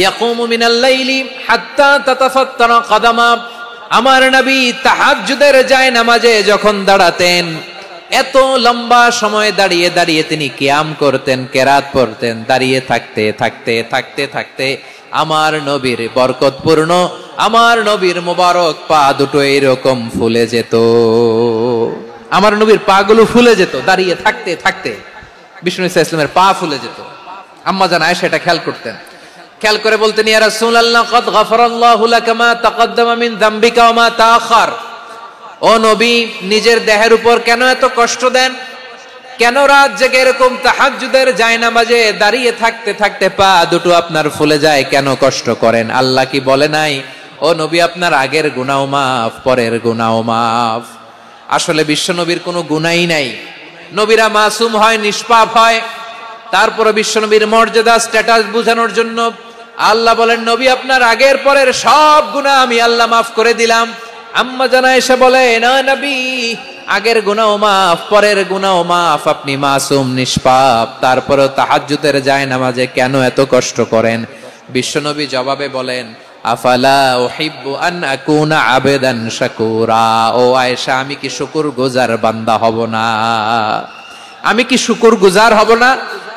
ইয়াকুমু মিনাল লাইলি হাত্তা তাতাফাত্তারা কদামা, আমার নবী তাহাজ্জুদের যায় নামাজে যখন দাঁড়াতেন, এত লম্বা সময় দাঁড়িয়ে দাঁড়িয়ে তিনি কিয়াম করতেন, কেরাত পড়তেন। দাঁড়িয়ে থাকতে থাকতে থাকতে থাকতে আমার নবীর বরকতপূর্ণ, আমার নবীর মোবারক পা দুটো এরকম ফুলে যেত। আমার নবীর পা গুলো ফুলে যেত দাঁড়িয়ে থাকতে থাকতে। বিষ্ণু ঈসা ইসলামের পা ফুলে যেত। আম্মা জান আয়েশা এটা খেয়াল করতেন। খেয়াল করে বলতেন, ইয়া রাসূলুল্লাহ কদ গফারাল্লাহু লাকা মা তাকদ্দামা মিন যামবিকা ওয়া মা তাআখার। ও নবী, নিজের দেহের উপর কেন এত কষ্ট দেন? কেন রাত জেগে এরকম তাহাজ্জুদের জায়নামাজে দাঁড়িয়ে থাকতে থাকতে পা দুটো আপনার ফুলে যায়? কেন কষ্ট করেন? আল্লাহ কি বলে নাই, ও নবী আপনার আগের গুনাহ মাফ, পরের গুনাহ মাফ? আসলে বিশ্ব নবীর কোনো গুনাহই নাই। নবীরা মাসুম হয়, নিষ্পাপ হয়। তারপরে বিশ্ব নবীর মর্যাদা, স্ট্যাটাস বোঝানোর জন্য আল্লাহ বলেন, নবী আপনার আগের পরের সব গুনাহ আমি আল্লাহ মাফ করে দিলাম। আম্মা জানা এসে বলে, না নবী, আগের গুনাহ মাফ, পরের গুনাহ মাফ, আপনি মাসুম, নিষ্পাপ, তারপরেও তাহাজ্জুদের যায় নামাজে কেন এত কষ্ট করেন? বিশ্বনবী জবাবে বলেন, আফালা উহিব্বু আন আকুনা আবেদান শাকুরা, ও আয়েশা আমি কি শুকরগুজার বান্দা হব না? আমি কি শুকরগুজার হব না?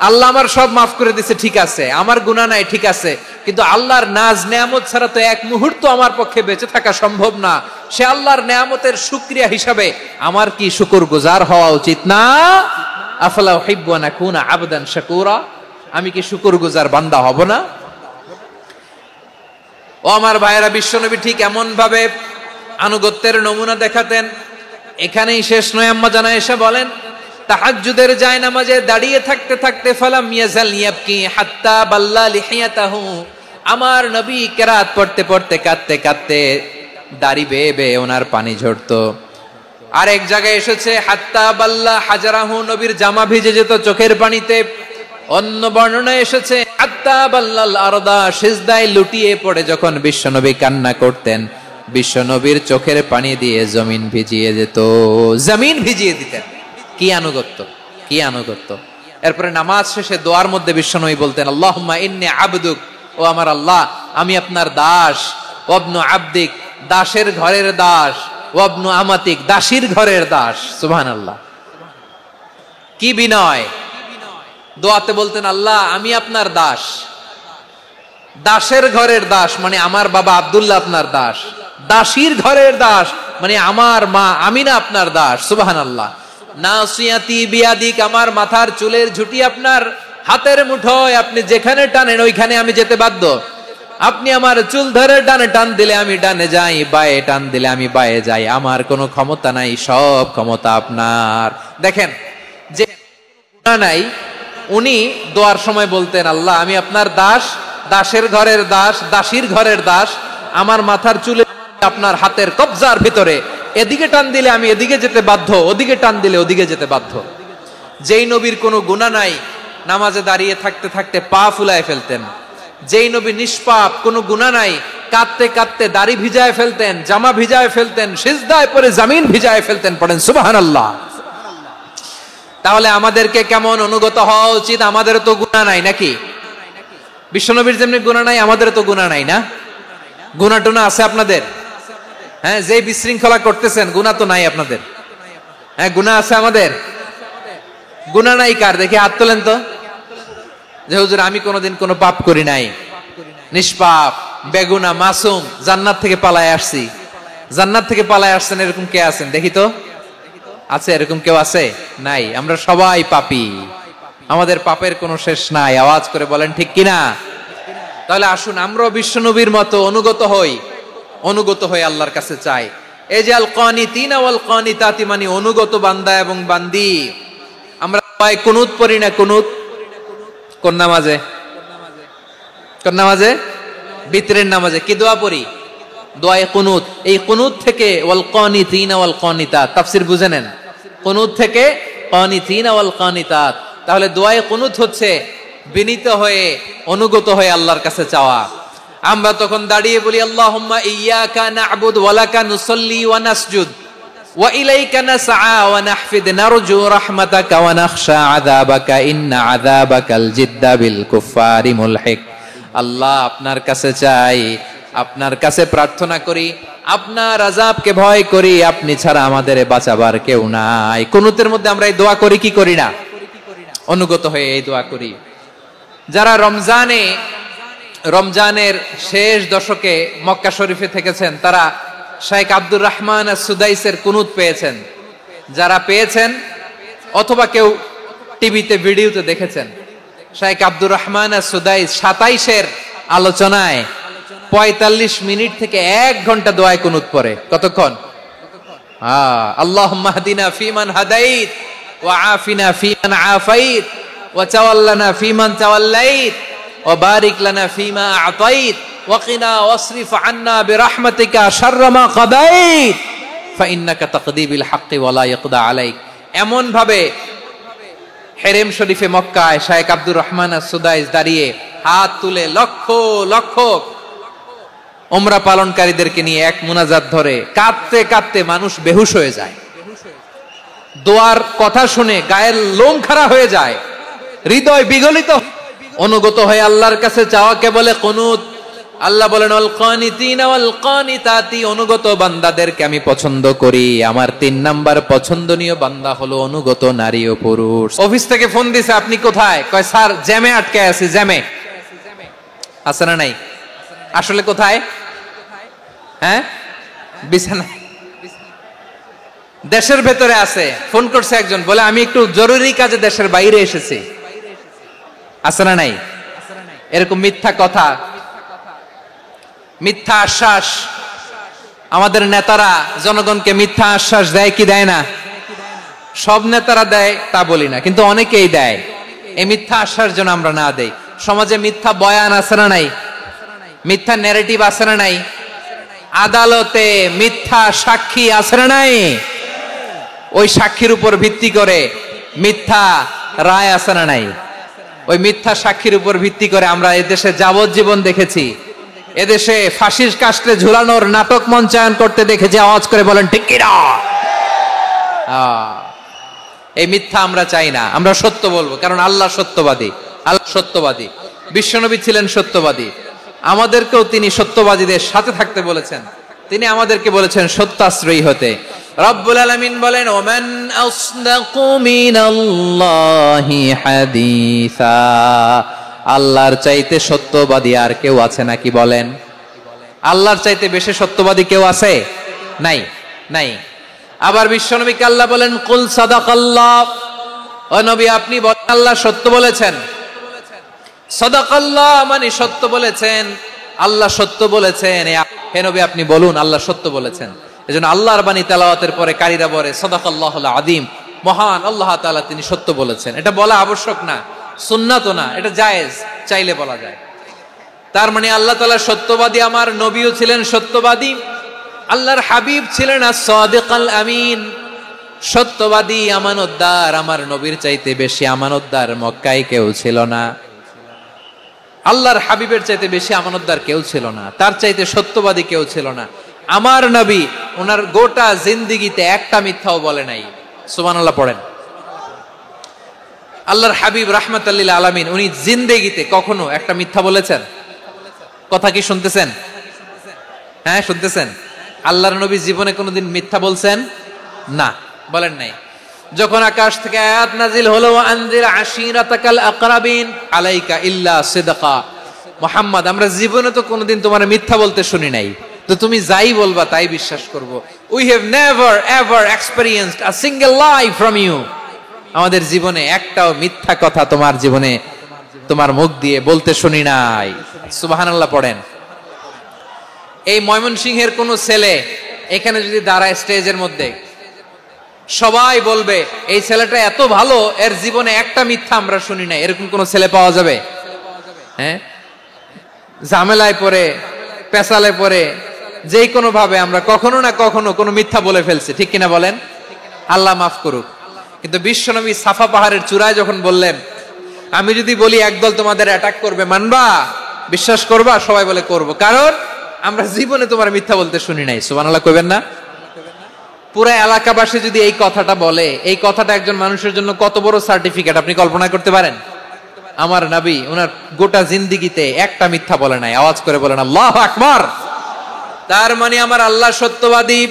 আল্লাহ আমার সব মাফ করে দিয়েছে, ঠিক আছে, আমার গুনাহ নাই, ঠিক আছে, কিন্তু আল্লাহর নাজ নেয়ামত ছাড়া তো এক মুহূর্ত আমার পক্ষে বেঁচে থাকা সম্ভব না। সে আল্লাহর নেয়ামতের শুকরিয়া হিসাবে আমার কি শুকরগুজার হওয়া উচিত না? আফালা উহিব্বু আন আকুনা আবদান শাকুরা, আমি কি শুকরগুজার বান্দা হব না? ও আমার ভাইয়েরা, বিশ্বনবী ঠিক এমন ভাবে আনুগত্যের নমুনা দেখাতেন। এখানেই শেষ নয়, আম্মা জানা এসে বলেন তাহাজ্জুদের জায়নামাজে দাঁড়িয়ে থাকতে থাকতে ফালাম ইয়াজাল ইয়াবকি হাত্তা বাল্লা লিহিয়াতাহু, আমার নবী কিরাত পড়তে পড়তে কাঁদতে কাঁদতে দাড়ি বেয়ে বেয়ে ওনার পানি ঝরতো। আর এক জায়গায় এসেছে হাত্তা বাল্লা হাজারাহু, নবীর জামা ভিজে যেত চোখের পানিতে। অন্য বর্ণনায় এসেছে হাত্তা বাল্লাল আরদা, সিজদায় লুটিয়ে পড়ে যখন বিশ্বনবী কান্না করতেন, বিশ্বনবীর চোখের পানি দিয়ে জমিন ভিজিয়ে যেত, জমিন ভিজিয়ে দিতেন। কি আনুগত্য, কি আনুগত্য! এরপরে নামাজ শেষে দোয়ার মধ্যে বিশ্বনবী বলতেন আল্লাহুম্মা ইন্নী আবদুক, ও আমার আল্লাহ আমি আপনার দাস, ওয়াবনু আবদিক, দাসের ঘরের দাস, ওয়াবনু আমাতিক, দাসীর ঘরের দাস। সুবহানাল্লাহ, কি বিনয়! দোয়াতে বলতেন আল্লাহ আমি আপনার দাস, দাসের ঘরের দাস মানে আমার বাবা আব্দুল্লাহ আপনার দাস, দাসীর ঘরের দাস মানে আমার মা আমিনা আপনার দাস। সুবহানাল্লাহ। নাসিয়াতি বিয়াদিক, আমার মাথার চুলের ঝুঁটি আপনার হাতের মুঠোয়, আপনি যেখানে টানেন ওইখানে আমি যেতে বাধ্য। আপনি আমার চুল ধরে ডানে টান দিলে আমি ডানে যাই, বায়ে টান দিলে আমি বায়ে যাই, আমার কোনো ক্ষমতা নাই, সব ক্ষমতা আপনার। দেখেন, যে গুনাহ নাই উনি দোয়ার সময় বলতেন আল্লাহ আমি আপনার দাস, দাসের ঘরের দাস, দাসীর ঘরের দাস, আমার মাথার চুলে আপনার হাতের কবজার ভিতরে, এদিকে টান দিলে আমি এদিকে যেতে বাধ্য, ওদিকে টান দিলে ওদিকে যেতে বাধ্য। যেই নবীর কোনো গুনাহ নাই নামাজে দাঁড়িয়ে থাকতে থাকতে পা ফুলায় ফেলতেন, যেই নবী নিষ্পাপ, কোনো গুনাহ নাই, কাঁদতে কাঁদতে দাড়ি ভিজায় ফেলতেন, জামা ভিজায় ফেলতেন, সিজদায় পড়ে জমিন ভিজায় ফেলতেন। পড়েন সুবহানাল্লাহ। তাহলে আমাদেরকে কেমন অনুগত হওয়া উচিত? আমাদের তো গুনাহ নাই নাকি? বিশ্বনবীর যেমনি গুনাহ নাই আমাদের তো গুনাহ নাই না? গুনাহ টুনা আছে আপনাদের? হ্যাঁ, যে বিশৃঙ্খলা করতেছেন গুনাহ তো নাই আপনাদের? হ্যাঁ, গুনাহ আছে আমাদের? গুনাহ নাই কার? দেখি হাত তোলেন তো, যে হুজুর আমি কোনোদিন কোনো পাপ করি নাই, নিষ্পাপ, বেগুনা, মাসুম, জান্নাত থেকে পালায় আসছি। জান্নাত থেকে পালায় আসছেন এরকম কে আছেন দেখি তো? আছে এরকম কেউ? আছে? নাই। আমরা সবাই পাপী, আমাদের পাপের কোনো শেষ নাই। আওয়াজ করে বলেন ঠিক কিনা? তাহলে আসুন আমরাও বিশ্বনবীর মতো অনুগত হই, অনুগত হয়ে আল্লাহর কাছে চাই। এই যে আল কানিতিনা ওয়াল কানিতাতি, মানে অনুগত বান্দা এবং বান্দি। আমরা সবাই কুনুত পড়ি না? কুনুত কোন নামাজে? কোন নামাজে? বিতরের নামাজে কি দোয়া পড়ি? দোয়ায়ে কুনুত। এই কুনুত থেকে ওয়াল কানিতিনা ওয়াল কানিতাত, তাফসীর বুঝে নেন। কুনুত থেকে কানিতিনা ওয়াল কানিতাত, তাহলে দোয়ায়ে কুনুত হচ্ছে বিনীত হয়ে অনুগত হয়ে আল্লাহর কাছে চাওয়া। আমরা তখন দাঁড়িয়ে বলি আল্লাহুম্মা ইয়্যাকা না'বুদু ওয়া লাকা নুসাল্লি ওয়া নাসজুদ ওয়া ইলাইকা নাসআ ওয়া নাহফিদ নারজু রাহমাতাকা ওয়া নাখশা আযাবাকা ইন্না আযাবাকাল জিদ্দা বিল কুফফারি মুলহিক। আল্লাহ আপনার কাছে চাই, আপনার কাছে প্রার্থনা করি, আপনার আযাবকে ভয় করি, আপনি ছাড়া আমাদের বাঁচাবার কেউ নাই। কুনুতের মধ্যে আমরা এই দোয়া করি কি করি না? অনুগত হয়ে এই দোয়া করি। যারা রমজানের শেষ দশকে মক্কা শরীফে থেকেছেন তারা শেখ আব্দুর রহমান সুদাইসের কুনুত পেয়েছেন। যারা পেয়েছেন অথবা কেউ টিভিতে ভিডিওতে দেখেছেন, শেখ আব্দুর রহমান সুদাইস 27-এর আলোচনায় 45 মিনিট থেকে 1 ঘন্টা দোয়ায় কুনুত পড়ে। কতক্ষণ? আল্লাহুম্মা হদিনা ফিমান হাদাইত ওয়া আফিনা ফিমান আফাইত ওয়া তাওয়াল্লানা ফিমান তাওয়াল্লাইত ওয়া বারিক লানা ফিমা আতাইত ওয়া কিনা ওয়াসরিফ আন্না বিরহমাতিকা শাররা মা কাদাইত ফা ইন্নাকা তাকদি বিল হাক্কি ওয়া লা ইয়াকদা আলাইক। এমন ভাবে হেরেম শরীফে মক্কায় শেখ আব্দুর রহমান সুদাইস দাঁড়িয়ে হাত তুলে লক্ষ লক্ষ উমরা পালনকারীদেরকে নিয়ে এক মুনাজাত ধরে কাঁদতে কাঁদতে মানুষ বেহুশ হয়ে যায়। দোয়ার কথা শুনে গায়ের লোম খাড়া হয়ে যায়, হৃদয় বিগলিত। অনুগত হয়ে আল্লাহর কাছে চাওয়াকে বলে কুনুত। আল্লাহ বলেন আল কানিতিনা ওয়াল কানিতাতি, অনুগত বান্দাদেরকে আমি পছন্দ করি। আমার 3 নাম্বার পছন্দনীয় বান্দা হলো অনুগত নারী ও পুরুষ। অফিস থেকে ফোন দিছে, আপনি কোথায়? কয় স্যার জ্যামে আটকে আছি। জ্যামে আছে না নাই? আসলে কোথায়? হ্যাঁ, বিছানায়। দেশের ভেতরে আছে। ফোন করছে একজন, বলে আমি একটু জরুরি কাজে দেশের বাইরে এসেছি। আছে না নাই? এরকম মিথ্যা কথা, মিথ্যা আশ্বাস। আমাদের নেতারা জনগণকে মিথ্যা আশ্বাস দেয় কি দেয় না? সব নেতারা দেয় তা বলি না, কিন্তু অনেকেই দেয়। এই মিথ্যা আশ্বাস যেন আমরা না দেই। সমাজে মিথ্যা বয়ান আছে না নাই? মিথ্যা ন্যারেটিভ আছে না নাই? আদালতে মিথ্যা সাক্ষী আছে না নাই? ওই সাক্ষীর উপর ভিত্তি করে মিথ্যা রায় আছে না নাই? ওই মিথ্যা সাক্ষীর উপর ভিত্তি করে আমরা এদেশে যাবজ্জীবন দেখেছি। এদেশে ফাঁসির কাস্টে ঝুলানোর নাটক মঞ্চায়ন করতে দেখেছি। আওয়াজ করে বলেন ঠিক কি না? এই মিথ্যা আমরা চাই না। আমরা সত্য বলবো, কারণ আল্লাহ সত্যবাদী। আল্লাহ সত্যবাদী, বিশ্বনবী ছিলেন সত্যবাদী। আমাদেরকেও তিনি সত্যবাদীদের সাথে থাকতে বলেছেন। তিনি আমাদেরকে বলেছেন সত্যাশ্রয়ী হতে। রব্বুল আলামিন বলেন ওমান আসদাকু মিনাল্লাহি হাদিসা, আল্লাহর চাইতে সত্যবাদী আর কেউ আছে নাকি বলেন? আল্লাহর চাইতে বেশি সত্যবাদী কেউ আছে? নাই, নাই। আবার বিশ্বনবীকে আল্লাহ বলেন কুল সাদাকাল্লাহ, ও নবী আপনি বলেন আল্লাহ সত্য বলেছেন। সাদাকাল্লাহ মানে সত্য বলেছেন, আল্লাহ সত্য বলেছেন। হে নবী আপনি বলুন আল্লাহ সত্য বলেছেন। এজন্য আল্লাহর বাণী তেলাওয়াতের পরে কারীরা বলে সাদাকাল্লাহুল আযীম, মহান আল্লাহ তাআলা তিনি সত্য বলেছেন। এটা বলা আবশ্যক না, সুন্নাতও না, এটা জায়েজ, চাইলে বলা যায়। তার মানে আল্লাহ তাআলা সত্যবাদী, আমার নবীও ছিলেন সত্যবাদী, আল্লাহর হাবিব ছিলেন as-সাদিকাল আমিন, সত্যবাদী, আমানতদার। আমার নবীর চাইতে বেশি আমানতদার মক্কায় কেউ ছিল না। আল্লাহর হাবিবের চাইতে বেশি আমানতদার কেউ ছিল না, তার চাইতে সত্যবাদী কেউ ছিল না। আমার নবী ওনার গোটা জিন্দেগিতে একটা মিথ্যাও বলে নাই। সুবহানাল্লাহ পড়েন। আল্লাহর হাবিব রাহমাতাল লিল আলামিন উনি জিন্দেগিতে কখনো একটা মিথ্যা বলেছেন? কথা কি শুনতেছেন? হ্যাঁ শুনতেছেন? আল্লাহর নবী জীবনে কোনোদিন মিথ্যা বলছেন? না, বলেন নাই। যখন আকাশ থেকে আয়াত নাজিল হলো আনজির আশিরাতাকাল আকরাবিন আলাইকা ইল্লা সিদকা, মুহাম্মদ আমরা জীবনে তো কোনোদিন তোমার মিথ্যা বলতে শুনি নাই, তো তুমি যাই বলবা তাই বিশ্বাস করব। We have never ever experienced a single lie from you, আমাদের জীবনে একটাও মিথ্যা কথা তোমার জীবনে তোমার মুখ দিয়ে বলতে শুনি নাই। সুবহানাল্লাহ পড়েন। এই ময়মনসিংহের কোন ছেলে এখানে যদি দাঁড়ায় স্টেজের মধ্যে, সবাই বলবে এই ছেলেটা এত ভালো, এর জীবনে একটা মিথ্যা আমরা শুনি নাই। এরকম কোন ছেলে পাওয়া যাবে? হ্যাঁ, ঝামেলায় পড়ে, পেশালে পড়ে, যে কোনো ভাবে আমরা কখনো না কখনো কোনো মিথ্যা বলে ফেলছি, ঠিক কিনা বলেন? আল্লাহ মাফ করুক। কিন্তু বিশ্বনবী সাফা পাহাড়ের চূড়ায় যখন বললেন আমি যদি বলি একদল তোমাদের অ্যাটাক করবে, মানবা? বিশ্বাস করবা? সবাই বলে করব, কারণ আমরা জীবনে তোমার মিথ্যা বলতে শুনি নাই। সুবহানাল্লাহ কইবেন না? পুরা এলাকাবাসী যদি এই কথাটা বলে, এই কথাটা একজন মানুষের জন্য কত বড় সার্টিফিকেট আপনি কল্পনা করতে পারেন? আমার নবী ওনার গোটা জিন্দেগিতে একটা মিথ্যা বলে নাই। আওয়াজ করে বলেন আল্লাহু আকবার। তার মানে আমার আল্লাহ সত্যবাদী,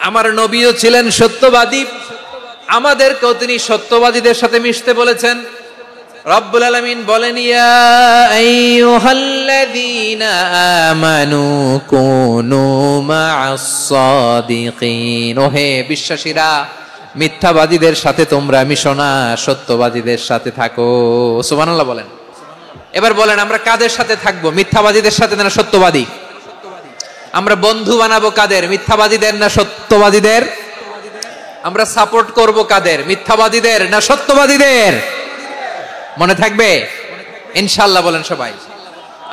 আমার নবীও ছিলেন সত্যবাদী, আমাদেরকেও তিনি সত্যবাদীদের সাথে মিশতে বলেছেন। রব্বুল আলামিন বলেন ইয়া আইয়ুহাল্লাযীনা আমানু কুনু মা'আস সাদিকিন, ওহে বিশ্বাসীরা মিথ্যাবাদীদের সাথে তোমরা মিশো না, সত্যবাদীদের সাথে থাকো। সুবহানাল্লাহ বলেন। এবার বলেন আমরা কাদের সাথে থাকবো? মিথ্যাবাদীদের সাথে না সত্যবাদী? আমরা বন্ধু বানাবো কাদের? মিথ্যাবাদীদের না সত্যবাদীদের? আমরা সাপোর্ট করব কাদের? মিথ্যাবাদীদের না সত্যবাদীদের? মনে থাকবে ইনশাআল্লাহ বলেন সবাই।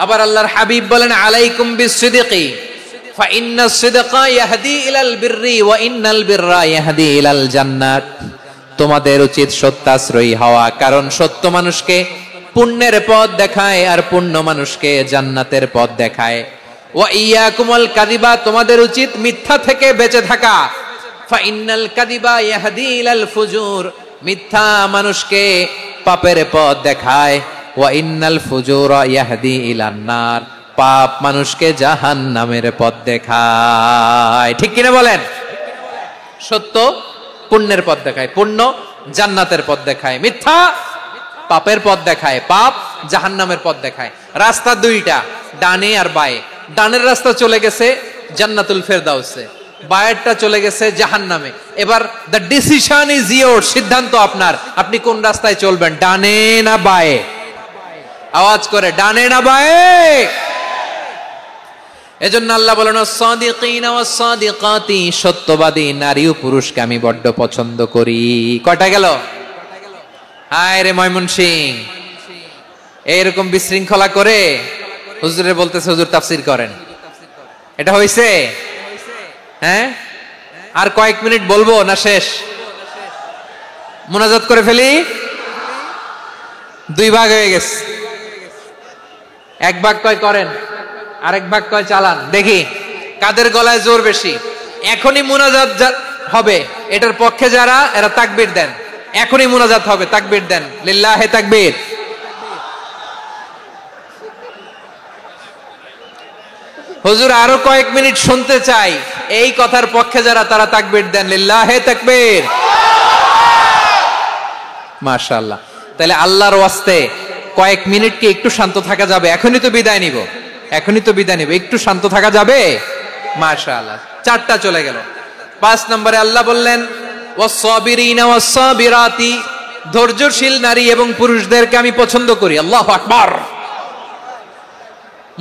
আবার আল্লাহর হাবিব বলেন আলাইকুম বিসসিদকি ফাইন্নাস সিদকা ইয়াহদি ইলাল বিররি ওয়া ইন্নাল বিররা ইয়াহদি ইলাল জান্নাত, তোমাদের উচিত সত্যাশ্রয়ী হওয়া, কারণ সত্য মানুষকে পুণ্যের পথ দেখায় আর পুণ্য মানুষকে জান্নাতের পথ দেখায়। ওয়া ইয়াকুমুল কাযিবা, তোমাদের উচিত মিথ্যা থেকে বেঁচে থাকা। ফাইন্নাল কাযিবা ইয়াহদি ইলাল ফুজুর, মিথ্যা মানুষকে পাপের পথ দেখায়। ওয়া ইন্নাল ফুজুরা ইয়াহদি ইলান নার, পাপ মানুষকে জাহান্নামের পথ দেখায়। ঠিক কিনা বলেন? সত্য পুণ্যের পথ দেখায়, পুণ্য জান্নাতের পথ দেখায়, মিথ্যা পাপের পথ দেখায়, পাপ জাহান্নামের পথ দেখায়। রাস্তা দুইটা, ডানে আর বায়ে। ডানের রাস্তা চলে গেছে জান্নাতুল ফেরদাউসে, বায়েরটা চলে গেছে জাহান্নামে। এবার দ্য ডিসিশন ইজ ইয়োর, সিদ্ধান্ত আপনার, আপনি কোন রাস্তায় চলবেন, ডানে না বায়ে? আওয়াজ করে, ডানে না বায়ে? এজন্য আল্লাহ বলেন সাদিকিনা ওয়াস সাদিকাতি, সত্যবাদী নারী ও পুরুষকে আমি বড্ড পছন্দ করি। কয়টা গেল? হায় রে ময়মনসিং, এইরকম বিশৃঙ্খলা করে হুজুরে বলতেছে হুজুর তাফসীর করেন, এটা হইছে? হ্যাঁ, আর কয়েক মিনিট বলবো না শেষ? মুনাজাত করে ফেলি। দুই ভাগ হয়ে গেছে, এক ভাগ কয় করেন, আরেক ভাগ কয় চালান। দেখি কাদের গলায় জোর বেশি। এখনই মুনাজাত হবে, এটার পক্ষে যারা, এরা তাকবীর দেন। এখনই মুনাজাত হবে, তাকবীর দেন, লিল্লাহে তাকবীর। হুজুর আরো কয়েক মিনিট শুনতে চাই, এই কথার পক্ষে যারা, তারা তাকবীর দেন, লিল্লাহে তাকবীর। মাশাআল্লাহ। তাহলে আল্লাহর ওয়াস্তে কয়েক মিনিট কি একটু শান্ত থাকা যাবে? এখনই তো বিদায় নিব, এখনই তো বিদায় নিব, একটু শান্ত থাকা যাবে? মাশাআল্লাহ, চারটা চলে গেল। 5 নম্বরে আল্লাহ বললেন ওয়াস-সাবিরিনা ওয়াস-সাবিরাতি, ধৈর্যশীল নারী এবং পুরুষদেরকে আমি পছন্দ করি। আল্লাহু আকবার।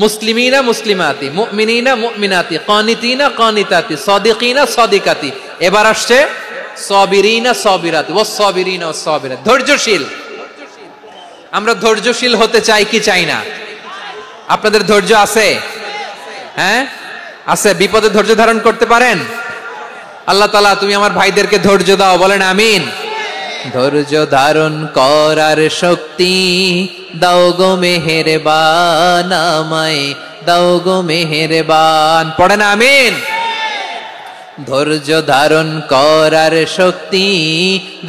মুসলিমিনা মুসলিমাতি, মুমিনিনা মুমিনাতি, কানিতিনা কানিতাতি, সাদিকিনা সাদিকাতি। এবার আসছে সাবিরিনা সাবিরাতি, ওয়াস-সাবিরিনা ওয়াস-সাবিরাত, ধৈর্যশীল। আমরা ধৈর্যশীল হতে চাই কি চাই না? আপনাদের ধৈর্য আছে? হ্যাঁ আছে। বিপদে ধৈর্য ধারণ করতে পারেন? আল্লাহ তাআলা তুমি আমার ভাইদেরকে ধৈর্য দাও, বলেন আমিন। ধৈর্য ধারণ করার শক্তি দাও গো মেহেরবান, আমায় দাও গো মেহেরবান, পড়েন আমিন। ধৈর্য ধারণ করার শক্তি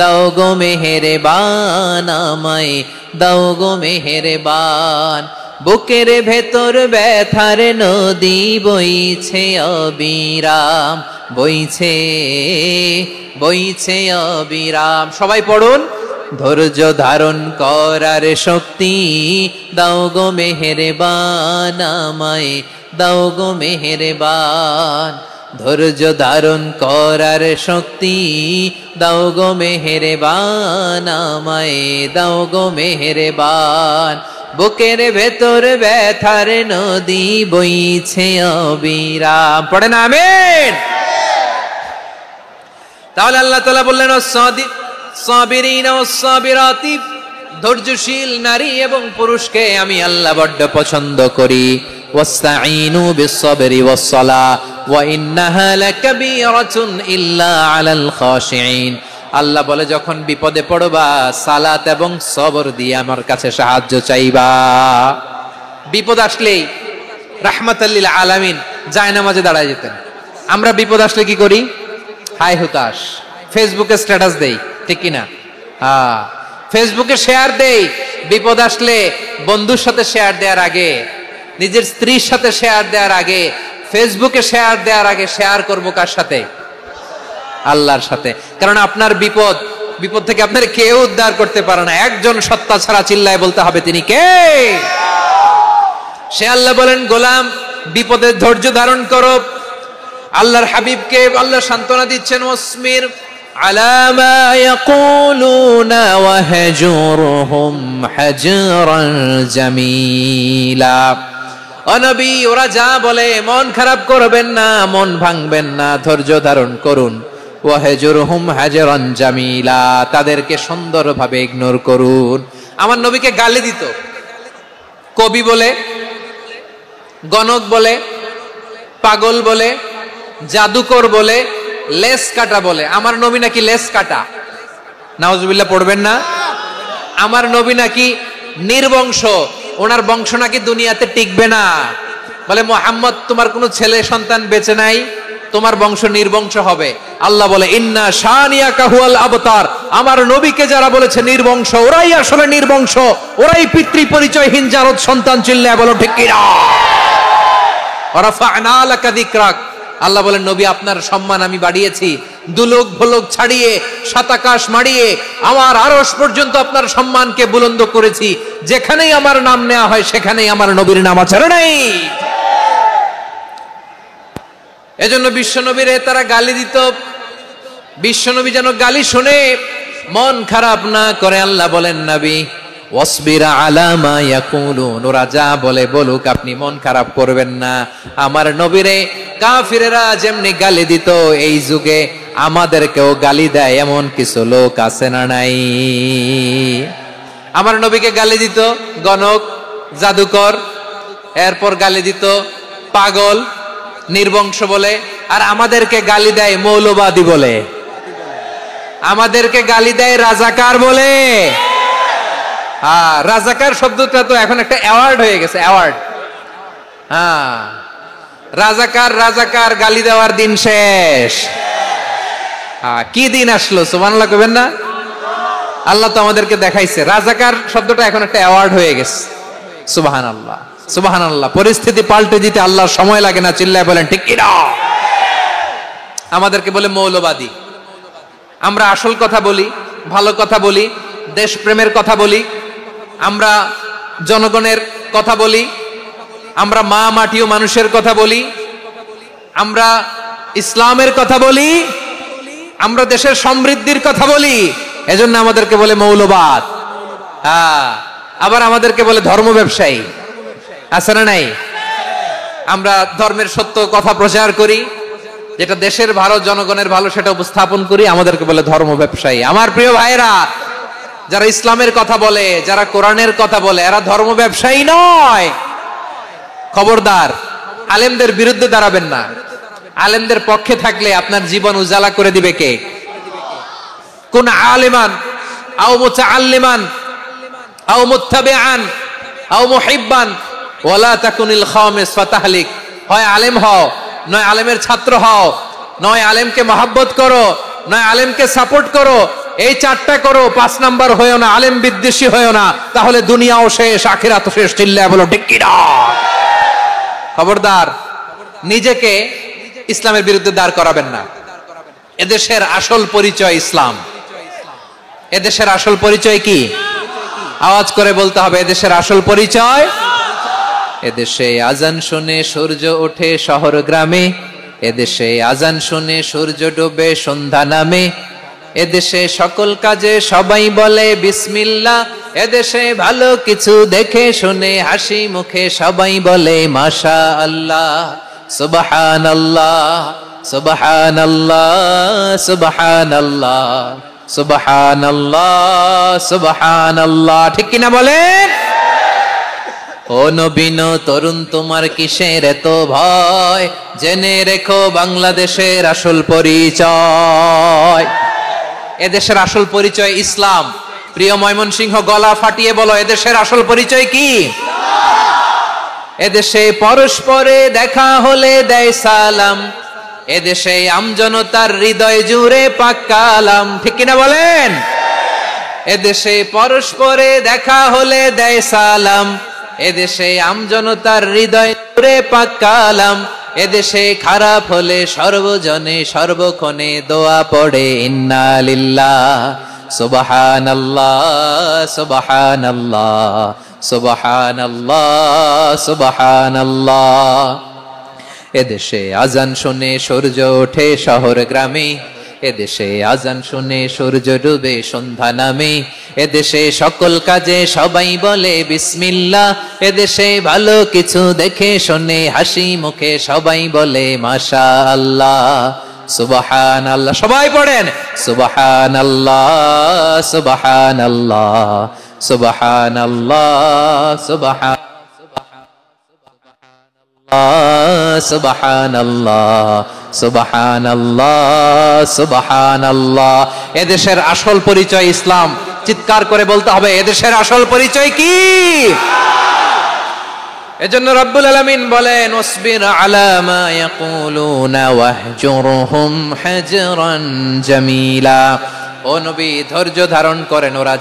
দাও গো মেহেরবান, আমায় দাও গো মেহেরবান। বুকের ভেতর ব্যথার নদী বইছে অবিরাম, বইছে বইছে অবিরাম। সবাই পড়ুন, ধৈর্য ধারণ করার শক্তি দাও গো মেহেরবান, আমায় দাও গো মেহেরবান। ধৈর্য ধারণ করার শক্তি দাও গো মেহেরবান, আমায় দাও গো মেহেরবান। বুকের ভেতর ব্যথার নদী বইছে অবিরাম, পড়েন আমিন। তাহলে আল্লাহ তাআলা বললেন সাবিরিনা ওয়াস-সাবিরাতি, ধৈর্যশীল নারী এবং পুরুষকে আমি আল্লাহ বড্ড পছন্দ করি। ওয়াস্তাঈনু বিস-সাবরি ওয়াস-সালাহ ওয়া ইন্নাহা লাকাবীরাতুন ইল্লা আলাল খাশিঈন। আল্লাহ বলে যখন বিপদে পড়বা সালাত এবং সবর দিয়ে আমার কাছে সাহায্য চাইবা। বিপদ আসলেই রাহমাতাল লিল আলামিন জায়নামাজে দাঁড়ায় যেতেন। আমরা বিপদ আসলে কি করি? হাই হুতাশ, ফেসবুকে স্ট্যাটাস দেই, ঠিক কিনা? হ্যাঁ, ফেসবুকে শেয়ার দেই। বিপদ আসলে বন্ধুর সাথে শেয়ার দেওয়ার আগে, নিজের স্ত্রীর সাথে শেয়ার দেওয়ার আগে, ফেসবুকে শেয়ার দেওয়ার আগে শেয়ার করবো কার সাথে? আল্লাহর সাথে। কারণ আপনার বিপদ থেকে আপনার কেউ উদ্ধার করতে পারে না, একজন সত্তা ছাড়া। চিল্লায় বলতে হবে তিনি কে? সে আল্লাহ বলেন গোলাম বিপদে ধৈর্য ধারণ করো। আল্লাহর হাবিবকে আল্লাহ সান্ত্বনা দিচ্ছেন, ওয়াসমির আলা মা ইয়াকুলুনা ওয়াহজুরহুম হাজরান জামিলা। ও নবী, ওরা যা বলে মন খারাপ করবেন না, মন ভাঙবেন না, ধৈর্য ধারণ করুন। ওয়াহজুরহুম হাজরান জামিলা, তাদেরকে সুন্দরভাবে ইগনোর করুন। আমার নবীকে গালি দিত, কবি বলে, গণক বলে, পাগল বলে, জাদুকর বলে, লেস কাটা বলে। আমার নবী নাকি লেস কাটা, নাউজুবিল্লাহ পড়বেন না। আমার নবী নাকি নির্বংশ, ওনার বংশ নাকি দুনিয়াতে টিকবে না। বলে মুহাম্মদ তোমার কোনো ছেলে সন্তান বেঁচে নাই, তোমার বংশ নির্বংশ হবে। আল্লাহ বলে ইন্না শানিয়াকা হুয়াল আবতার। আমার নবীকে যারা বলেছে নির্বংশ, ওরাই আসলে নির্বংশ, ওরাই পিতৃ পরিচয়হীন জারদ সন্তান। চিল্লায় বলো ঠিক কিনা? রাফা'না লাকা যিকরাক, আল্লাহ বলেন নবী আপনার সম্মান আমি বাড়িয়েছি, দুলোক ভোলক ছাড়িয়ে সাত আকাশ মাড়িয়ে আমার আরশ পর্যন্ত আপনার সম্মানকে বুলন্দ করেছি। যেখানেই আমার নাম নেওয়া হয় সেখানেই আমার নবীর নাম আছে না নাই? এজন্য বিশ্বনবীরে তারা গালি দিত। বিশ্বনবী যেন গালি শুনে মন খারাপ না করে আল্লাহ বলেন নবী ওয়াসবির আলা মা ইয়াকুলুন, ওরা যা বলে বলুক, আপনি মন খারাপ করবেন না। আমার নবীরে কাফিরেরা যেমনি গালি দিত, এই যুগে আমাদেরকেও গালি দেয় এমন কিছু লোক আছে না নাই? আমার নবীকে গালি দিত গণক, জাদুকর, এরপর গালি দিত পাগল, নির্বংশ বলে, আর আমাদেরকে গালি দেয় মৌলবাদী বলে, আমাদেরকে গালি দেয় রাজাকার বলে। হ্যাঁ, রাজাকার শব্দটা তো এখন একটা অ্যাওয়ার্ড হয়ে গেছে, অ্যাওয়ার্ড। হ্যাঁ, রাজাকার রাজাকার গালি দেওয়ার দিন শেষ। হ্যাঁ, কি দিন আসলো সুবহানাল্লাহ কইবেন না? আল্লাহ তো আমাদেরকে দেখাইছে, রাজাকার শব্দটা এখন একটা অ্যাওয়ার্ড হয়ে গেছে। সুবহানাল্লাহ, সুবহানাল্লাহ। পরিস্থিতি পাল্টে দিতে আল্লাহর সময় লাগে না, চিল্লায় বলেন ঠিক কি না? আমাদেরকে বলে মৌলবাদী। আমরা আসল কথা বলি, ভালো কথা বলি, দেশপ্রেমের কথা বলি, আমরা জনগণের কথা বলি, আমরা মা মাটি ও মানুষের কথা বলি, আমরা ইসলামের কথা বলি, আমরা দেশের সমৃদ্ধির কথা বলি, এজন্য আমাদেরকে বলে মৌলবাদ। হ্যাঁ, আবার আমাদেরকে বলে ধর্ম ব্যবসায়ী, আছে না নাই? আমরা ধর্মের সত্য কথা প্রচার করি, যেটা দেশের ভালো জনগণের ভালো সেটা উপস্থাপন করি, আমাদেরকে বলে ধর্ম ব্যবসায়ী। আমার প্রিয় ভাইরা, যারা ইসলামের কথা বলে, যারা কোরআনের কথা বলে, এরা ধর্ম ব্যবসায়ী নয়। খবরদার, আলেমদের বিরুদ্ধে দাঁড়াবেন না। আলেমদের পক্ষে থাকলে আপনার জীবন উজালা করে দিবে কে? কোন আলিমান আও মুতাআল্লিমান আও মুত্তাবিআন আও মুহিব্বান ওয়ালা তাকুনিল খামিস ফাতাহলিক। হয় আলেম হও, নয় আলেমের ছাত্র হও, নয় আলেমকে মহব্বত করো, নয় আলেমকে সাপোর্ট করো। এই চারটা করো, 5 নাম্বার হয়েও না, আলেম বিদ্বেষী হয়েও না, তাহলে দুনিয়াও শেষ, আখিরাতও শেষ। চিল্লায় বলো ঠিক কি না? খবরদার, নিজেকে ইসলামের বিরুদ্ধে দাঁড় করাবেন না। এদেশের আসল পরিচয় ইসলাম। এদেশের আসল পরিচয় কি? আওয়াজ করে বলতে হবে, এদেশের আসল পরিচয়। এদেশে আজান শুনে সূর্য ওঠে শহর গ্রামে, এদেশে আজান শুনে সূর্য ডোবে সন্ধ্যা নামে, এদেশে সকল কাজে সবাই বলে বিসমিল্লাহ, এদেশে ভালো কিছু দেখে শুনে হাসি মুখে সবাই বলে মাশাআল্লাহ। সুবহানাল্লাহ, সুবহানাল্লাহ, সুবহানাল্লাহ, সুবহানাল্লাহ, সুবহানাল্লাহ। ঠিক কিনা বলেন? ও নবীন তরুণ, তোমার কিসের এত ভয়? জেনে রেখো বাংলাদেশের আসল পরিচয়। এদেশের আসল পরিচয় ইসলাম। প্রিয় ময়মনসিংহ, গলা ফাটিয়ে বলো, এদেশের আসল পরিচয় কি? এদেশে পরস্পরে দেখা হলে দেয় সালাম, এদেশে আমজনতার হৃদয় জুড়ে পাক কালাম। ঠিক কিনা বলেন? এদেশে পরস্পরে দেখা হলে দেয় সালাম, এদেশে আমজনতার হৃদয় জুড়ে পাক কালাম, এদেশে খারাপ হলে সর্বজনে সর্বক্ষণে দোয়া পড়ে ইন্না লিল্লাহ, সুবহানাল্লাহ, সুবহানাল্লাহ, সুবহানাল্লাহ, সুবহানাল্লাহ। এদেশে আজান শুনে সূর্য ওঠে শহর গ্রামে, এদেশে আজান শুনে সূর্য ডুবে সন্ধ্যা নামে, এদেশে সকল কাজে সবাই বলে বিসমিল্লাহ, এদেশে ভালো কিছু দেখে শুনে হাসি মুখে সবাই বলে মাশাআল্লাহ। সুবহানাল্লাহ, সবাই পড়েন সুবহানাল্লাহ, সুবহানাল্লাহ, সুবহানাল্লাহ, সুবহানাল্লাহ, সুবহানাল্লাহ, সুবহানাল্লাহ। এদেশের আসল পরিচয় ইসলাম। চিৎকার করে বলতে হবে, এদেশের আসল পরিচয় কি? এজন্য রব্বুল আলামিন বলেন, ওয়াসবির আলা মা ইয়াকুলুনা ওয়াহজুরহুম হাজরান জামিলা। ও ও নবী ধৈর্য ধারণ করেন, ওরা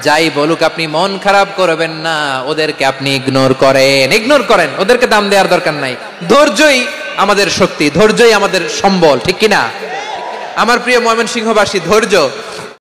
যাই বলুক আপনি মন খারাপ করবেন না, ওদেরকে আপনি ইগনোর করেন, ওদেরকে দাম দেওয়ার দরকার নাই। ধৈর্যই আমাদের শক্তি, ধৈর্যই আমাদের সম্বল, ঠিক কিনা? আমার প্রিয় ময়মনসিংহবাসী, ধৈর্য